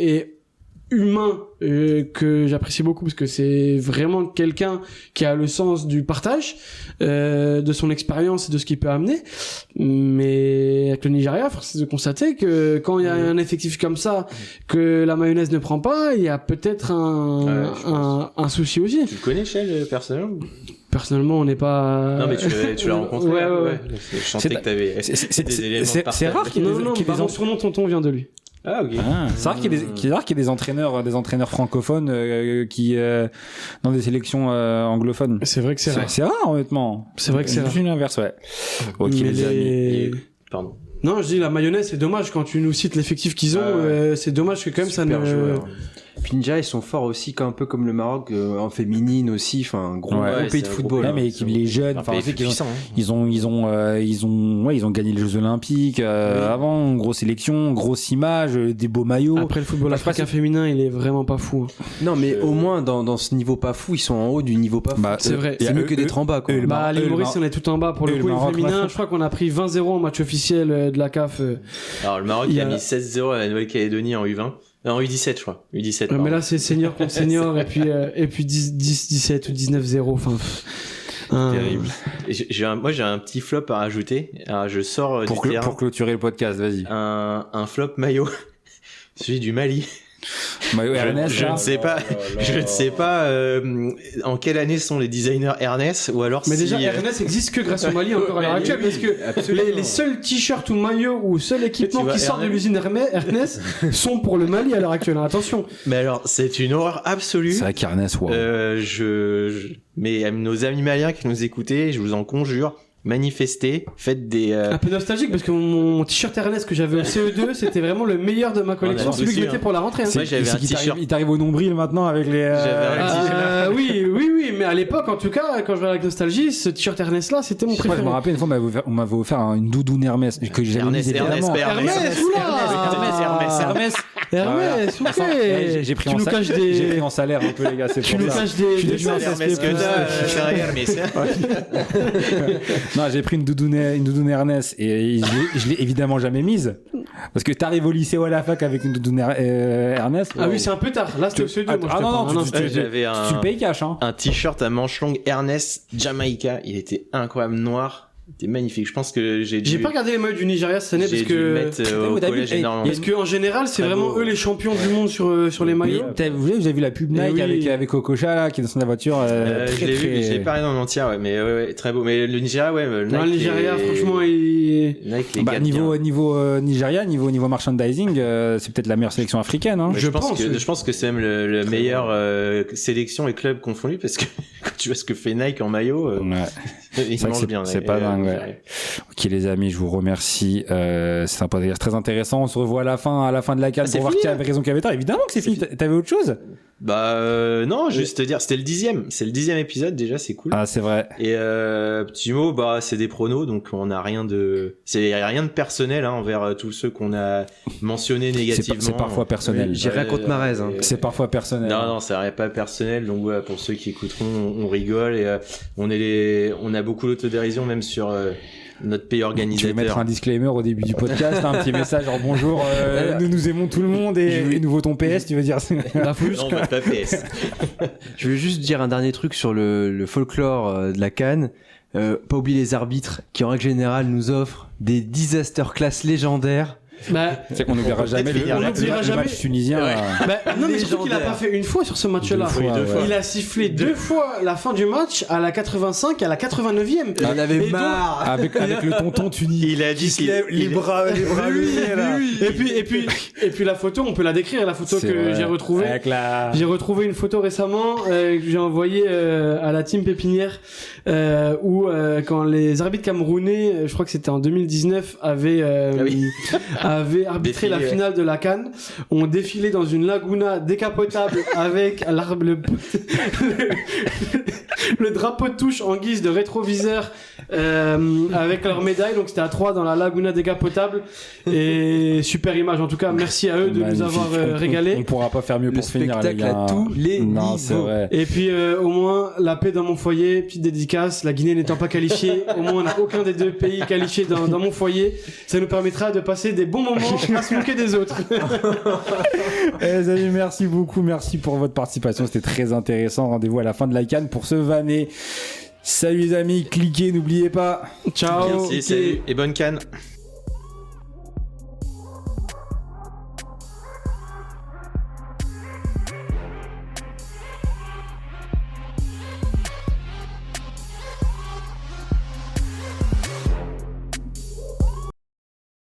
et humain que j'apprécie beaucoup parce que c'est vraiment quelqu'un qui a le sens du partage de son expérience et de ce qu'il peut amener. Mais avec le Nigeria, force est de constater que quand il y a un effectif comme ça, que la mayonnaise ne prend pas, il y a peut-être un souci aussi. Tu le connais, Shell, personnellement? Personnellement, on n'est pas. Non, mais tu l'as rencontré. Ouais. Je sentais que t'avais des éléments de partage. C'est rare qu'il y ait son nom tonton vient de lui. Ah, ok. C'est rare qu'il y ait des entraîneurs francophones qui dans des sélections anglophones. C'est vrai que c'est rare. C'est rare, honnêtement. C'est vrai que c'est rare. C'est l'inverse, ouais. Ok, les amis. Pardon. Non, je dis la mayonnaise, c'est dommage quand tu nous cites l'effectif qu'ils ont. C'est dommage que quand même ça ne. Puis Nigeria, ils sont forts aussi, un peu comme le Maroc, en féminine aussi, enfin, gros pays de football. Ouais, mais les jeunes, ils ont gagné les Jeux Olympiques, avant, grosse sélection, grosse image, des beaux maillots. Après, le football africain féminin, il est vraiment pas fou. Non, mais au moins, dans ce niveau pas fou, ils sont en haut du niveau pas fou. C'est vrai. C'est mieux que d'être en bas, quoi. Les Maurice, on est tout en bas pour le coup, les féminins. Je crois qu'on a pris 20-0 en match officiel de la CAF. Alors, le Maroc a mis 16-0 à la Nouvelle-Calédonie en U20. En U17, je crois. U17. Mais là, c'est senior contre senior, et puis 10-17 ou 19-0, enfin. Terrible. Moi, j'ai un petit flop à rajouter. Alors, je sors pour clôturer le podcast, vas-y. Un flop maillot. Celui du Mali. Maillot Ernest, je ne sais pas en quelle année sont les designers Ernest, ou alors mais déjà Ernest existe que grâce au Mali encore à l'heure actuelle, parce que les seuls t-shirts ou maillots ou seuls équipements qui sortent de l'usine Ernest sont pour le Mali à l'heure actuelle. Attention. Mais alors, c'est une horreur absolue. C'est vrai qu'Ernest, wow. Mais nos amis maliens qui nous écoutaient, je vous en conjure, manifester, faites des... Un peu nostalgique parce que mon t-shirt Ernest que j'avais au CE2, c'était vraiment le meilleur de ma collection, celui que je mettais pour la rentrée. Moi, j'avais un t-shirt. Il t'arrive au nombril maintenant avec les... Oui, mais à l'époque, en tout cas, quand je regarde avec nostalgie, ce t-shirt Ernest là, c'était mon préféré. Je me rappelle une fois, on m'avait offert une doudoune Hermès que j'avais mis évidemment. Hermès, Hermès, ok. Ouais, j'ai pris Tu en nous caches des- j'ai pris en salaire un peu les gars, c'est Tu pour nous ça. caches des suis choses. Hermès que t'as, Hermès. Non, j'ai pris une doudoune Ernest et je l'ai évidemment jamais mise parce que t'arrives au lycée ou à la fac avec une doudoune Ernest. Ah oui, c'est un peu tard. Là, c'était au pseudo. moi, je te parle. non, c'était- J'avais tu le payes cash hein. un t-shirt à manches longues Ernest Jamaica. Il était incroyable, noir. Il était magnifique. Je pense que j'ai J'ai pas regardé les maillots du Nigeria cette année parce j'ai dû le que mettre au Vous avez collège vu, énormément. parce que en général, c'est Très vraiment beau. eux les champions du monde sur les maillots. Vous avez vu la pub Nike oui. avec Okocha là qui est dans sa voiture Je l'ai vu, mais je l'ai pas regardé en entier, ouais, mais ouais, très beau. Mais le Nigeria, ouais, Nike, Non, le Nigeria, franchement, Nike les Bah, gars, niveau bien. Nigeria, niveau merchandising, c'est peut-être la meilleure sélection africaine. Hein. Mais je pense, oui. je pense que c'est même le meilleur sélection et club confondu parce que quand tu vois ce que fait Nike en maillot, Ouais. il vrai que mange bien. c'est pas dingue, ouais. Ok les amis, je vous remercie. C'est un podcast très intéressant. On se revoit à la fin de la CAN Ah, c'est pour voir fini, qui avait raison, qui avait tort. Évidemment que c'est fini. T'avais autre chose? Non, juste te dire, c'était le 10e. C'est le 10e épisode déjà, c'est cool. Ah c'est vrai. Et petit mot, bah c'est des pronos, donc on n'a rien de, c'est rien de personnel hein, envers tous ceux qu'on a mentionnés négativement. C'est parfois personnel. J'ai rien contre Marez, hein. C'est parfois personnel. Non, ça n'est pas personnel. Donc ouais, pour ceux qui écouteront, on rigole et on a beaucoup d'autodérision même sur notre pays Tu veux organisateur. mettre un disclaimer au début du podcast, un petit message genre bonjour, nous aimons tout le monde et nous votons PS, tu veux dire? La fouche. Non, on va pas PS. Je veux juste dire un dernier truc sur le folklore de la CAN. Pas oublier les arbitres qui en règle générale nous offrent des disaster class légendaires. Bah, C'est qu'on n'oubliera jamais finir le là-dessus. match tunisien. Ouais. là. non, mais surtout qu'il a pas fait une fois sur ce match-là. Deux fois, ouais. Il a sifflé deux fois la fin du match à la 85 et à la 89e. On avait Et donc- marre. Avec le tonton tunisien. Il a dit qu'il les bras levés là. Et puis la photo, on peut la décrire, la photo C'est que vrai. j'ai retrouvée. Avec la. J'ai retrouvé une photo récemment que j'ai envoyée à la team Pépinière où quand les arbitres camerounais, je crois que c'était en 2019, avaient arbitré la finale de la CAN, ont défilé dans une laguna décapotable avec le drapeau de touche en guise de rétroviseur avec leur médaille. Donc c'était à 3 dans la laguna décapotable et super image. En tout cas, merci à eux de nous avoir régalé. On pourra pas faire mieux Le pour finir les spectacle gars. à tous les Non, c'est niveaux. vrai. Et puis au moins la paix dans mon foyer, petite dédicace, la Guinée n'étant pas qualifiée, au moins on n'a aucun des deux pays qualifiés dans mon foyer, ça nous permettra de passer des bons moments à se moquer des autres. Les amis, merci beaucoup, merci pour votre participation, c'était très intéressant. Rendez-vous à la fin de la CAN pour se vanner. Salut les amis, cliquez, n'oubliez pas. Ciao. Merci, salut et bonne canne.